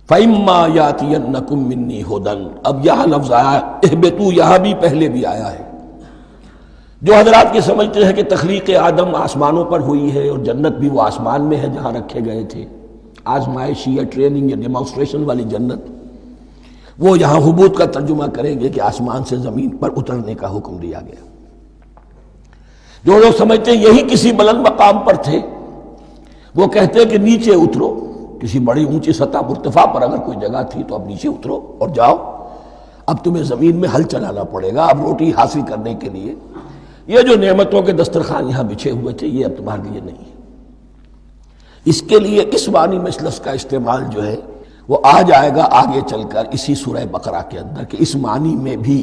فَإِمَّا يَأْتِيَنَّكُم مِّنِّي هُدًى. اب یہاں لفظ آیا اہبطوا، یہاں بھی پہلے بھی آیا ہے. جو حضرات یہ سمجھتے ہیں کہ تخلیق آدم آسمانوں پر ہوئی ہے اور جنت بھی وہ آسمان میں ہے جہاں رکھے گئے تھے، آزمائشی یا ٹریننگ یا ڈیمانسٹریشن والی جنت، وہ یہاں حبوط کا ترجمہ کریں گے کہ آسمان سے زمین پر اترنے کا حکم دیا گیا. جو لوگ سمجھتے ہیں یہی کسی بلند مقام پر تھے، وہ کہتے ہیں کہ نیچے اترو، کسی بڑی اونچی سطح مرتفع پر اگر کوئی جگہ تھی تو اب نیچے اترو اور جاؤ، اب تمہیں زمین میں ہل چلانا پڑے گا اب روٹی حاصل کرنے کے لیے. یہ جو نعمتوں کے دسترخوان یہاں بچھے ہوئے تھے یہ اب تمہارے لیے نہیں ہے. اس کے لیے اس معنی میں اس لفظ کا استعمال جو ہے وہ آ جائے گا آگے چل کر اسی سورہ بقرہ کے اندر، کہ اس معنی میں بھی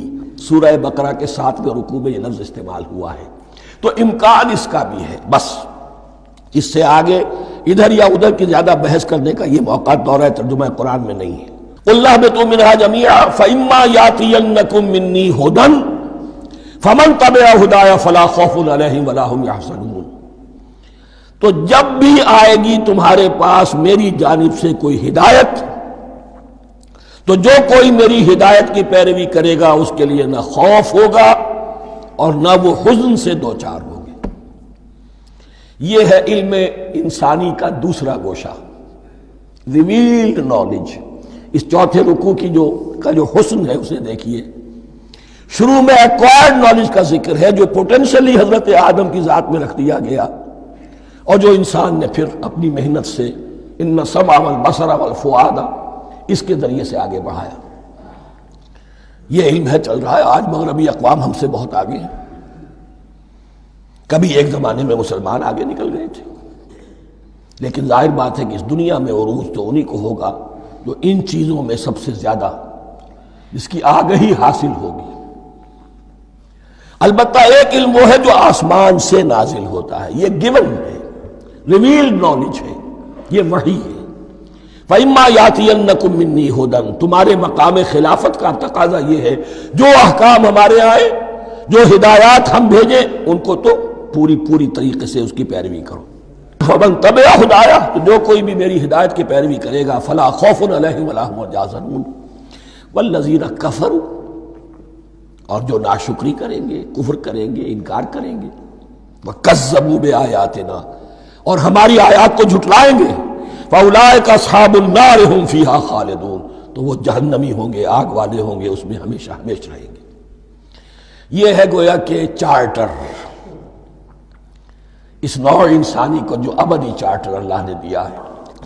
سورہ بقرہ کے 7ویں رکوع میں یہ لفظ استعمال ہوا ہے. تو امکان اس کا بھی ہے. بس اس سے آگے ادھر یا ادھر کی زیادہ بحث کرنے کا یہ موقع دورہ ترجمہ قرآن میں نہیں ہے. قُلْ اهْبِطُوا مِنْهَا جَمِيعًا فَإِمَّا يَأْتِيَنَّكُم مِّنِّي هُدًى فَمَن تَبِعَ هُدَايَ فَلَا خَوْفٌ عَلَيْهِمْ وَلَا هُمْ يَحْزَنُونَ. تو جب بھی آئے گی تمہارے پاس میری جانب سے کوئی ہدایت تو جو کوئی میری ہدایت کی پیروی کرے گا اس کے لیے نہ خوف ہوگا اور نہ وہ حزن سے دوچار ہوگے. یہ ہے علم انسانی کا دوسرا گوشہ، ریویلڈ نالج. اس چوتھے رکوع کی جو حسن ہے اسے دیکھیے. شروع میں ایکوائرڈ نالج کا ذکر ہے جو پوٹینشلی حضرت آدم کی ذات میں رکھ دیا گیا اور جو انسان نے پھر اپنی محنت سے ان السمع والبصر والفؤاد اس کے ذریعے سے آگے بڑھایا. یہ علم ہے چل رہا ہے. آج مغربی اقوام ہم سے بہت آگے ہیں. کبھی ایک زمانے میں مسلمان آگے نکل گئے تھے، لیکن ظاہر بات ہے کہ اس دنیا میں عروج تو انہی کو ہوگا جو ان چیزوں میں سب سے زیادہ جس کی آگہی حاصل ہوگی. البتہ ایک علم وہ ہے جو آسمان سے نازل ہوتا ہے، یہ گیون ہے، ریویلڈ نالج ہے، یہ وحی ہے. فَإِمَّا يَأْتِيَنَّكُم مِّنِّي هُدًى. تمہارے مقام خلافت کا تقاضا یہ ہے جو احکام ہمارے آئے، جو ہدایات ہم بھیجیں ان کو تو پوری طریقے سے اس کی پیروی کرو. فَمَن تَبِعَ هُدَايَ. تو جو کوئی بھی میری ہدایت کی پیروی کرے گا فَلَا خَوْفٌ عَلَيْهِمْ وَلَا هُمْ يَحْزَنُونَ. وَالَّذِينَ كَفَرُوا. اور جو ناشکری کریں گے، کفر کریں گے، انکار کریں گے، وَكَذَّبُوا بِآيَاتِنَا. اور ہماری آیات کو جھٹلائیں گے، فَأُولَٰئِكَ أَصْحَابُ النَّارِ هُمْ فِيهَا خَالِدُونَ. تو وہ جہنمی ہوں گے، آگ والے ہوں گے، اس میں ہمیشہ ہمیشہ رہیں گے. یہ ہے گویا کہ چارٹر، اس نوع انسانی کو جو ابدی چارٹر اللہ نے دیا ہے،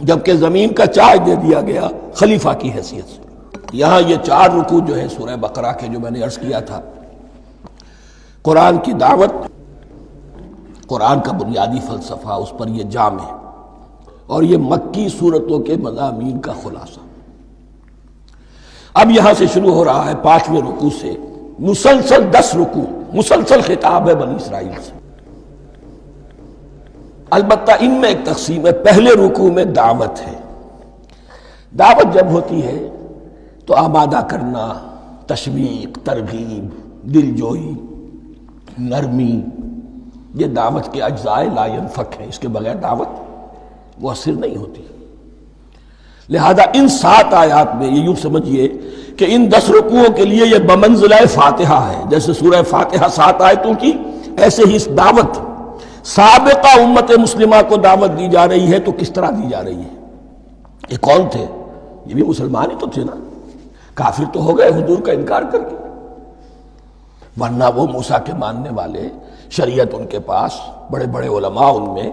جبکہ زمین کا چارج دے دیا گیا خلیفہ کی حیثیت سے۔ یہاں یہ 4 رکوع جو ہے سورہ بقرہ کے، جو میں نے عرض کیا تھا، قرآن کی دعوت، قرآن کا بنیادی فلسفہ، اس پر یہ جام ہے، اور یہ مکی صورتوں کے مضامین کا خلاصہ۔ اب یہاں سے شروع ہو رہا ہے 5ویں رکوع سے مسلسل 10 رکوع، مسلسل خطاب ہے بنی اسرائیل سے۔ البتہ ان میں ایک تقسیم ہے، پہلے رکوع میں دعوت ہے۔ دعوت جب ہوتی ہے تو آمادہ کرنا، تشویق، ترغیب، دل جوئی، نرمی، یہ دعوت کے اجزائے لا ینفک ہیں، اس کے بغیر دعوت مؤثر نہیں ہوتی۔ لہذا ان 7 آیات میں یہ یوں سمجھیے کہ ان 10 رکوعوں کے لیے یہ بمنزلہ فاتحہ ہے۔ جیسے سورہ فاتحہ 7 آیتوں کی، ایسے ہی اس دعوت سابقہ امت مسلمہ کو دعوت دی جا رہی ہے، تو کس طرح دی جا رہی ہے؟ یہ کون تھے؟ یہ بھی مسلمان ہی تو تھے نا، کافر تو ہو گئے حضور کا انکار کر کے، ورنہ وہ موسیٰ کے ماننے والے، شریعت ان کے پاس، بڑے بڑے علماء ان میں،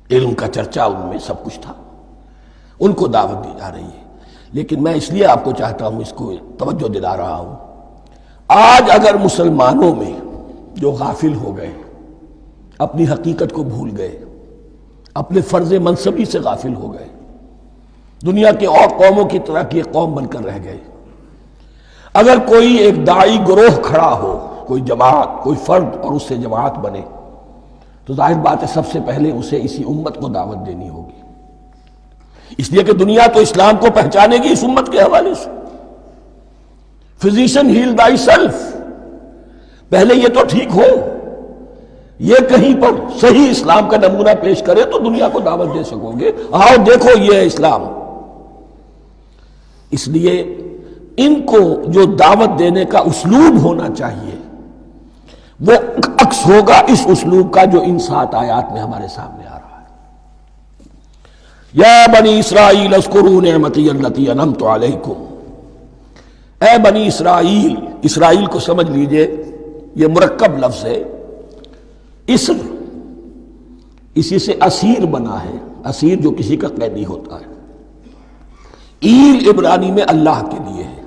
علم کا چرچا ان میں، سب کچھ تھا، ان کو دعوت دی جا رہی ہے۔ لیکن میں اس لیے آپ کو چاہتا ہوں، اس کو توجہ دلا رہا ہوں، آج اگر مسلمانوں میں جو غافل ہو گئے، اپنی حقیقت کو بھول گئے، اپنے فرض منصبی سے غافل ہو گئے، دنیا کے اور قوموں کی طرح کی ایک قوم بن کر رہ گئے، اگر کوئی ایک داعی گروہ کھڑا ہو، کوئی جماعت، کوئی فرد، اور اس سے جماعت بنے، تو ظاہر بات ہے سب سے پہلے اسے اسی امت کو دعوت دینی ہوگی، اس لیے کہ دنیا تو اسلام کو پہچانے گی اس امت کے حوالے سے۔ فزیشن ہیل تھائی سیلف، پہلے یہ تو ٹھیک ہو، یہ کہیں پر صحیح اسلام کا نمونہ پیش کرے تو دنیا کو دعوت دے سکو گے، آؤ دیکھو یہ ہے اسلام۔ اس لیے ان کو جو دعوت دینے کا اسلوب ہونا چاہیے وہ عکس ہوگا اس اسلوب کا جو ان 7 آیات میں ہمارے سامنے آ رہا ہے۔ یا بنی اسرائیل اذکروا نعمتی التی انعمت علیکم، اے بنی اسرائیل، اسرائیل کو سمجھ لیجئے یہ مرکب لفظ ہے، اسر، اسی سے اسیر بنا ہے، اسیر جو کسی کا قیدی ہوتا ہے، ایل عبرانی میں اللہ کے لیے ہے،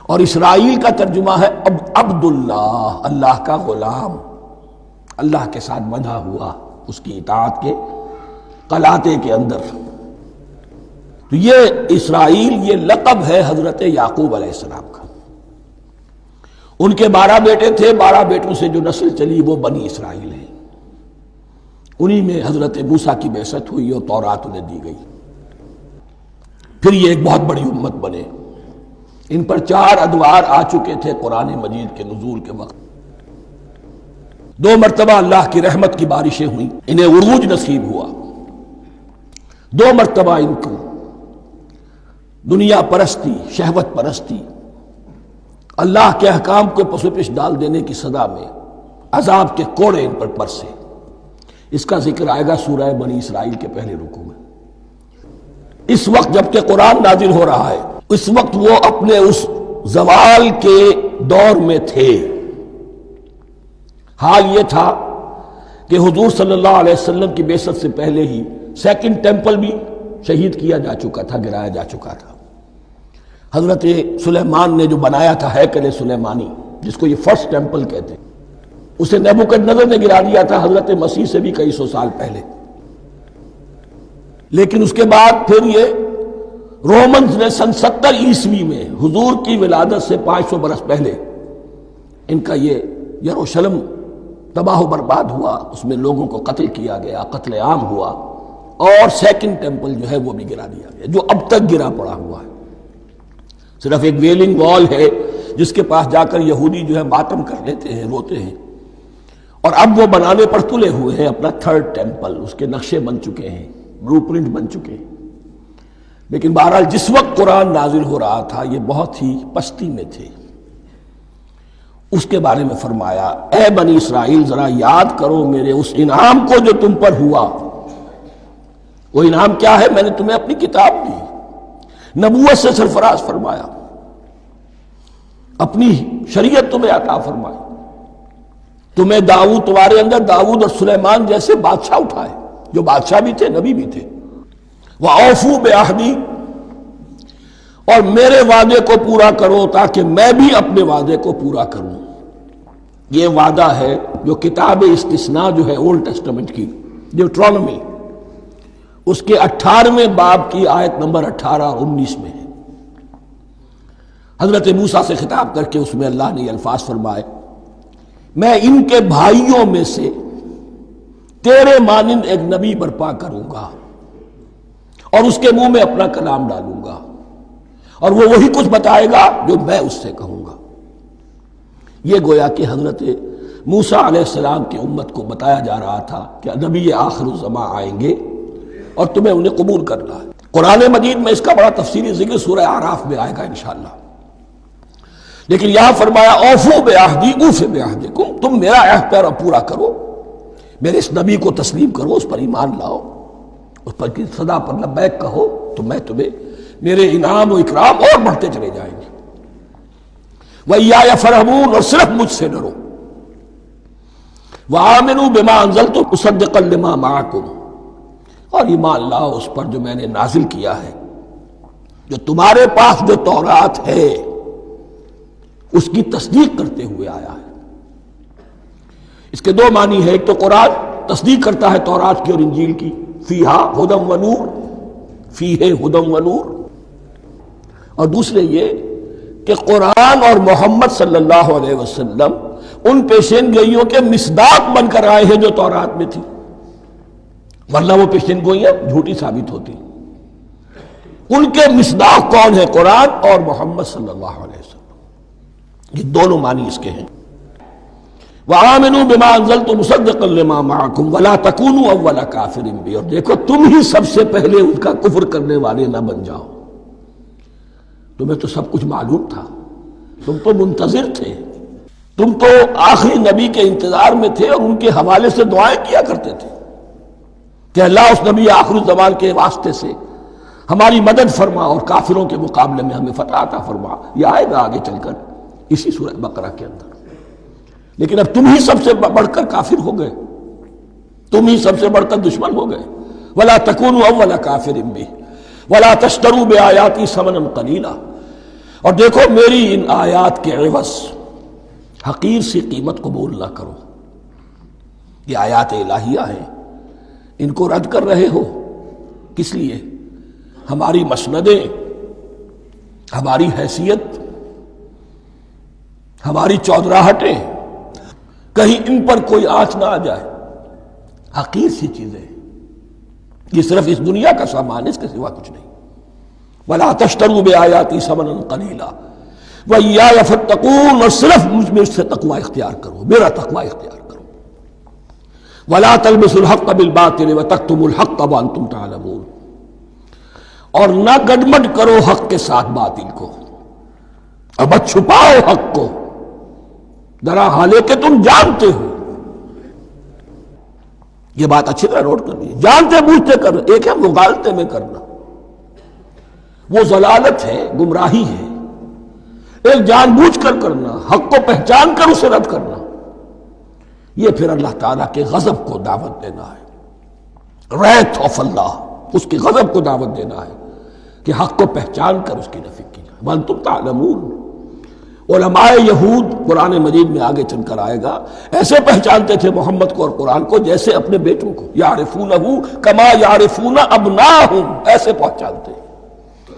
اور اسرائیل کا ترجمہ ہے عبداللہ، اللہ کا غلام، اللہ کے ساتھ بندھا ہوا اس کی اطاعت کے قلاتے کے اندر۔ تو یہ اسرائیل یہ لقب ہے حضرت یعقوب علیہ السلام کا، ان کے 12 بیٹے تھے، 12 بیٹوں سے جو نسل چلی وہ بنی اسرائیل ہے، انہی میں حضرت موسیٰ کی بعثت ہوئی اور تورات انہیں دی گئی، پھر یہ ایک بہت بڑی امت بنے۔ ان پر 4 ادوار آ چکے تھے قرآن مجید کے نزول کے وقت، 2 مرتبہ اللہ کی رحمت کی بارشیں ہوئیں، انہیں عروج نصیب ہوا، 2 مرتبہ ان کو دنیا پرستی، شہوت پرستی، اللہ کے احکام کو پس و پیش ڈال دینے کی سزا میں عذاب کے کوڑے ان پر برسے۔ اس کا ذکر آئے گا سورہ بنی اسرائیل کے پہلے رکوع میں۔ اس وقت جب کہ قرآن نازل ہو رہا ہے، اس وقت وہ اپنے اس زوال کے دور میں تھے۔ حال یہ تھا کہ حضور صلی اللہ علیہ وسلم کی بعثت سے پہلے ہی 2nd ٹیمپل بھی شہید کیا جا چکا تھا، گرایا جا چکا تھا۔ حضرت سلیمان نے جو بنایا تھا ہیکل سلیمانی، جس کو یہ 1st ٹیمپل کہتے ہیں، اسے نیبوکدنضر نے گرا دیا تھا حضرت مسیح سے بھی کئی سو سال پہلے۔ لیکن اس کے بعد پھر یہ رومنز نے سن 70 عیسوی میں حضور کی ولادت سے 500 برس پہلے ان کا یہ یروشلم تباہ و برباد ہوا، اس میں لوگوں کو قتل کیا گیا، قتل عام ہوا، اور 2nd ٹیمپل جو ہے وہ بھی گرا دیا گیا، جو اب تک گرا پڑا ہوا ہے۔ صرف ایک ویلنگ وال ہے جس کے پاس جا کر یہودی جو ہے ماتم کر لیتے ہیں، روتے ہیں، اور اب وہ بنانے پر تلے ہوئے ہیں اپنا 3rd ٹیمپل، اس کے نقشے بن چکے ہیں، بلو پرنٹ بن چکے ہیں۔ لیکن بہرحال جس وقت قرآن نازل ہو رہا تھا یہ بہت ہی پستی میں تھے۔ اس کے بارے میں فرمایا، اے بنی اسرائیل ذرا یاد کرو میرے اس انعام کو جو تم پر ہوا۔ وہ انعام کیا ہے؟ میں نے تمہیں اپنی کتاب دی، نبوت سے سرفراز فرمایا، اپنی شریعت تمہیں عطا فرمائے، تمہیں داؤد، تمہارے اندر داؤد اور سلیمان جیسے بادشاہ اٹھائے جو بادشاہ بھی تھے، نبی بھی تھے۔ وَأَوْفُوا بِعَهْدِي، اور میرے وعدے کو پورا کرو تاکہ میں بھی اپنے وعدے کو پورا کروں۔ یہ وعدہ ہے جو کتاب استثناء جو ہے اولڈ ٹیسٹمنٹ کی، ڈیوٹرانومی، اس کے 18ویں باب کی آیت نمبر 18 اور 19 میں ہے۔ حضرت موسیٰ سے خطاب کر کے اس میں اللہ نے یہ الفاظ فرمائے، میں ان کے بھائیوں میں سے تیرے مانند ایک نبی برپا کروں گا اور اس کے منہ میں اپنا کلام ڈالوں گا، اور وہ وہی کچھ بتائے گا جو میں اس سے کہوں گا۔ یہ گویا کہ حضرت موسیٰ علیہ السلام کی امت کو بتایا جا رہا تھا کہ نبی آخر الزماں آئیں گے اور تمہیں انہیں قبول کرنا ہے۔ قرآن مجید میں اس کا بڑا تفصیلی ذکر سورہ اعراف میں آئے گا انشاءاللہ، لیکن یہاں فرمایا اوفوا بعہدی اوف بعہدکم، تم میرا عہد پیرا پورا کرو، میرے اس نبی کو تسلیم کرو، اس پر ایمان لاؤ، اس پر کی صدا پر لبیک کہو، تو میں تمہیں میرے انعام و اکرام اور بڑھتے چلے جائیں گے۔ وَإِيَّايَ فَارْهَبُونَ، اور صرف مجھ سے ڈرو۔ وَآمِنُوا بِمَا أَنزَلْتُ مُصَدِّقًا لِمَا مَعَكُمْ، اور ایمان لاؤ اس پر جو میں نے نازل کیا ہے، جو تمہارے پاس جو تورات ہے اس کی تصدیق کرتے ہوئے آیا ہے۔ اس کے دو معنی ہے، ایک تو قرآن تصدیق کرتا ہے تورات کی اور انجیل کی، فیہا ھدی و نور، فیہ ھدی و نور، اور دوسرے یہ کہ قرآن اور محمد صلی اللہ علیہ وسلم ان پیشین گوئیوں کے مصداق بن کر آئے ہیں جو تورات میں تھی، ورنہ وہ پیشین گوئیاں جھوٹی ثابت ہوتی۔ ان کے مصداق کون ہے؟ قرآن اور محمد صلی اللہ علیہ وسلم، یہ دونوں معنی اس کے ہیں۔ وَآمِنُوا بِمَا أَنزَلْتُ مُصَدِّقًا لِمَا مَعَكُمْ وَلَا تَكُونُوا أَوَّلَ كَافِرٍ بِهِ، اور دیکھو تم ہی سب سے پہلے ان کا کفر کرنے والے نہ بن جاؤ۔ تمہیں تو سب کچھ معلوم تھا، تم تو منتظر تھے، تم تو آخری نبی کے انتظار میں تھے اور ان کے حوالے سے دعائیں کیا کرتے تھے کہ اللہ اس نبی آخر الزمان کے واسطے سے ہماری مدد فرما اور کافروں کے مقابلے میں ہمیں فتح عطا فرما۔ یہ آئے گا آگے چل کر اسی سورہ بقرہ کے اندر۔ لیکن اب تم ہی سب سے بڑھ کر کافر ہو گئے، تم ہی سب سے بڑھ کر دشمن ہو گئے۔ وَلَا تَكُونُوا أَوَّلَ كَافِرٍ بِهِ وَلَا تَشْتَرُوا بِآيَاتِي ثَمَنًا قَلِيلًا، اور دیکھو میری ان آیات کے عوض حقیر سی قیمت قبول نہ کرو۔ یہ آیات الہیہ ہیں، ان کو رد کر رہے ہو کس لیے؟ ہماری مسندیں، ہماری حیثیت، ہماری چودراہٹیں، کہیں ان پر کوئی آنچ نہ آ جائے۔ حقیر سی چیزیں، یہ صرف اس دنیا کا سامان ہے، اس کے سوا کچھ نہیں۔ وَلَا تَشْتَرُوا بِآيَاتِي ثَمَنًا قَلِيلًا وَإِيَّايَ فَاتَّقُونِ، اور صرف مجھ سے تقوی اختیار کرو، میرا تقوی اختیار کرو۔ وَلَا تَلْبِسُوا الْحَقَّ بِالْبَاطِلِ وَتَكْتُمُوا الْحَقَّ وَأَنْتُمْ تَعْلَمُونَ، اور نہ گڈمڈ کرو حق کے ساتھ باطل کو، اور مت چھپاؤ حق کو، ذرا حالے کہ تم جانتے ہو۔ یہ بات اچھی طرح نوٹ کر لیجیے، جانتے بوجھتے کرنا، ایک ہے مغالطے میں کرنا، وہ ضلالت ہے، گمراہی ہے۔ ایک جان بوجھ کر کرنا، حق کو پہچان کر اسے رد کرنا، یہ پھر اللہ تعالیٰ کے غضب کو دعوت دینا ہے، wrath of اللہ، اس کے غضب کو دعوت دینا ہے کہ حق کو پہچان کر اس کی نفی کی جائے۔ وَأَنْتُمْ تَعْلَمُونَ، علماء یہود قرآن مجید میں آگے چل کر آئے گا، ایسے پہچانتے تھے محمد کو اور قرآن کو جیسے اپنے بیٹوں کو، یعرفونہ کما یعرفون ابناہم، ایسے پہچانتے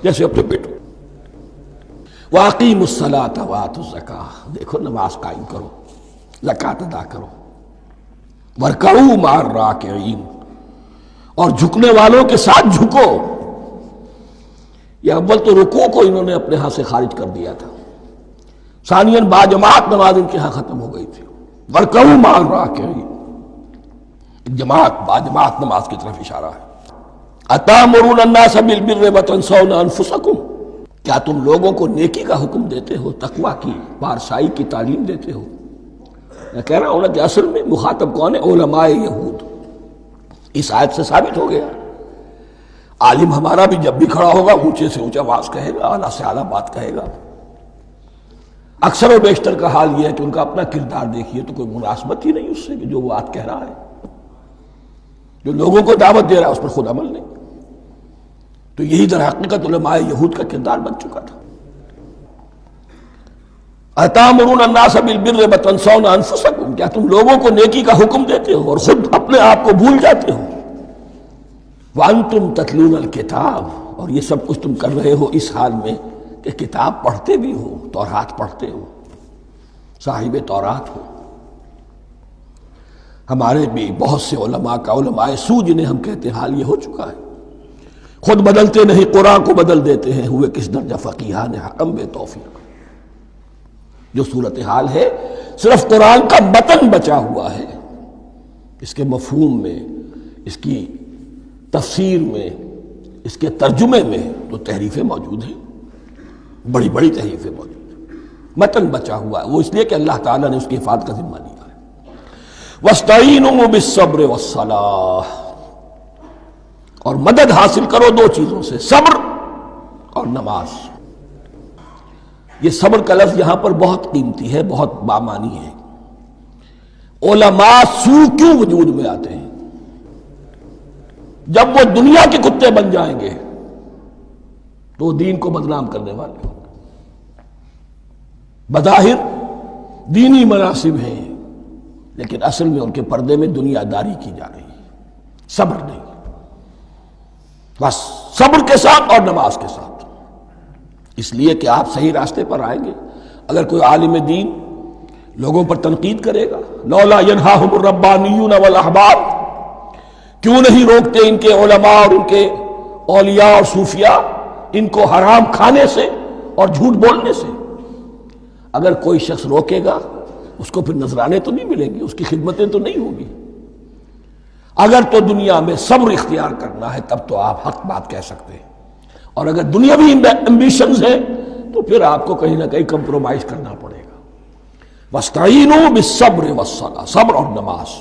جیسے اپنے بیٹوں۔ وَأَقِیمُوا الصَّلَاةَ وَآتُوا الزَّکَاةَ، دیکھو نماز قائم کرو، زکوٰۃ ادا کرو۔ وَارْکَعُوا مَعَ الرَّاکِعِینَ، اور جھکنے والوں کے ساتھ جھکو۔ یہ اول تو رکوع کو انہوں نے اپنے ہاں سے خارج کر دیا تھا، ثانیاً باجماعت نماز ان کے ہاں ختم ہو گئی تھی۔ وَارْکَعُوا مَعَ الرَّاکِعِینَ، جماعت باجماعت نماز کی طرف اشارہ ہے۔ أَتَأْمُرُونَ النَّاسَ بِالْبِرِّ وَتَنْسَوْنَ أَنفُسَكُمْ، کیا تم لوگوں کو نیکی کا حکم دیتے ہو، تقوی کی، پارسائی کی تعلیم دیتے ہو؟ میں کہہ رہا ہوں نا کہ اصل میں مخاطب کون ہے؟ علماء یہود۔ اس آیت سے ثابت ہو گیا عالم ہمارا بھی جب بھی کھڑا ہوگا اونچے سے اونچا آواز کہے گا، اعلیٰ سے اعلیٰ بات کہے گا۔ اکثر و بیشتر کا حال یہ ہے کہ ان کا اپنا کردار دیکھیے تو کوئی مناسبت ہی نہیں اس سے کہ جو وہ بات کہہ رہا ہے، جو لوگوں کو دعوت دے رہا ہے اس پر خود عمل نہیں۔ تو یہی در حقیقت علماء یہود کا کردار بن چکا تھا۔ اتامرون الناس بالبر وتنسون انفسکم، کیا تم لوگوں کو نیکی کا حکم دیتے ہو اور خود اپنے آپ کو بھول جاتے ہو؟ وانتم تتلون الکتاب، اور یہ سب کچھ تم کر رہے ہو اس حال میں کہ کتاب پڑھتے بھی ہو، تورات پڑھتے ہو، صاحب تورات ہو۔ ہمارے بھی بہت سے علماء کا، علماء سو جنہیں ہم کہتے ہیں، حال یہ ہو چکا ہے، خود بدلتے نہیں قرآن کو بدل دیتے ہیں، ہوئے کس درجہ فقیہان حکم بے توفیق۔ جو صورتحال ہے صرف قرآن کا متن بچا ہوا ہے، اس کے مفہوم میں، اس کی تفسیر میں، اس کے ترجمے میں تو تحریفیں موجود ہیں، بڑی بڑی تحریفیں موجود ہیں، متن بچا ہوا ہے، وہ اس لیے کہ اللہ تعالیٰ نے اس کی حفاظت کا ذمہ لیا ہے۔ وَاسْتَعِینُوا بِالصَّبْرِ وَالصَّلَاةِ، اور مدد حاصل کرو دو چیزوں سے، صبر اور نماز۔ یہ صبر کا لفظ یہاں پر بہت قیمتی ہے، بہت بامانی ہے۔ علماء سو کیوں وجود میں آتے ہیں؟ جب وہ دنیا کے کتے بن جائیں گے تو دین کو بدنام کرنے والے ہوں گے۔ بظاہر دینی مناسب ہیں لیکن اصل میں ان کے پردے میں دنیا داری کی جا رہی ہے، صبر نہیں۔ بس صبر کے ساتھ اور نماز کے ساتھ، اس لیے کہ آپ صحیح راستے پر آئیں گے۔ اگر کوئی عالم دین لوگوں پر تنقید کرے گا، لولا ینہاہم الربانیون والاحبار، کیوں نہیں روکتے ان کے علماء اور ان کے اولیاء اور صوفیاء ان کو حرام کھانے سے اور جھوٹ بولنے سے؟ اگر کوئی شخص روکے گا اس کو پھر نذرانے تو نہیں ملیں گے، اس کی خدمتیں تو نہیں ہوگی۔ اگر تو دنیا میں صبر اختیار کرنا ہے تب تو آپ حق بات کہہ سکتے ہیں، اور اگر دنیاوی ایمبیشنز ہیں تو پھر آپ کو کہیں نہ کہیں کمپرومائز کرنا پڑے گا۔ وَاسْتَعِینُوا بِالصَّبْرِ وَالصَّلَاةِ، صبر اور نماز۔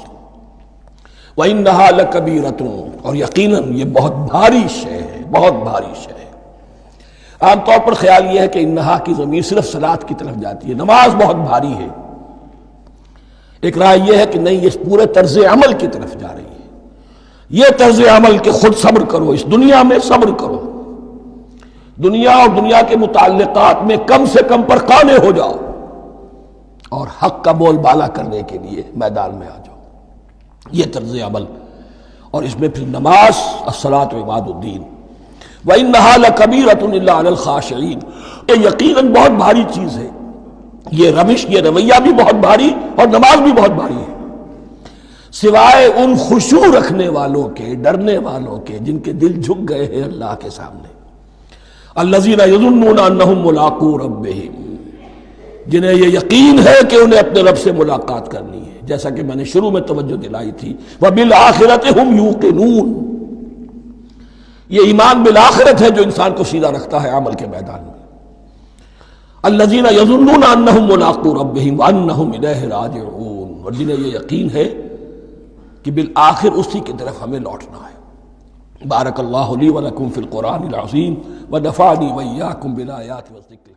وَإِنَّهَا لَكَبِیرَةٌ، اور یقیناً یہ بہت بھاری شے ہے، بہت بھاری شے ہے۔ عام طور پر خیال یہ ہے کہ انہا کی ضمیر صرف صلاۃ کی طرف جاتی ہے، نماز بہت بھاری ہے۔ ایک رائے یہ ہے کہ نہیں، یہ پورے طرز عمل کی طرف جا رہی ہے۔ یہ طرز عمل کہ خود صبر کرو، اس دنیا میں صبر کرو، دنیا اور دنیا کے متعلقات میں کم سے کم پر قانے ہو جاؤ، اور حق کا بول بالا کرنے کے لیے میدان میں آ جاؤ، یہ طرز عمل۔ اور اس میں پھر نماز، الصلاۃ عماد الدین۔ وَإِنَّهَا لَكَبِیرَةٌ إِلَّا عَلَى الْخَاشِعِينَ، یہ یقیناً بہت بھاری چیز ہے، یہ روش، یہ رویہ بھی بہت بھاری اور نماز بھی بہت بھاری ہے، سوائے ان خشوع رکھنے والوں کے، ڈرنے والوں کے، جن کے دل جھک گئے ہیں اللہ کے سامنے۔ الذین یظنون انہم ملاقو ربہم، جنہیں یہ یقین ہے کہ انہیں اپنے رب سے ملاقات کرنی ہے، جیسا کہ میں نے شروع میں توجہ دلائی تھی، وبالآخرۃ ہم یوقنون، یہ ایمان بالآخرت ہے جو انسان کو سیدھا رکھتا ہے عمل کے میدان میں۔ الذین یظنون انہم ملاقو ربہم وانہم الیہ راجعون، اور جنہیں یہ یقین ہے کہ بالآخر اسی کی طرف ہمیں لوٹنا ہے۔ بارک اللہ لی ولکم فی القرآن العظیم ونفعنی وإیاکم بالآیات والذکر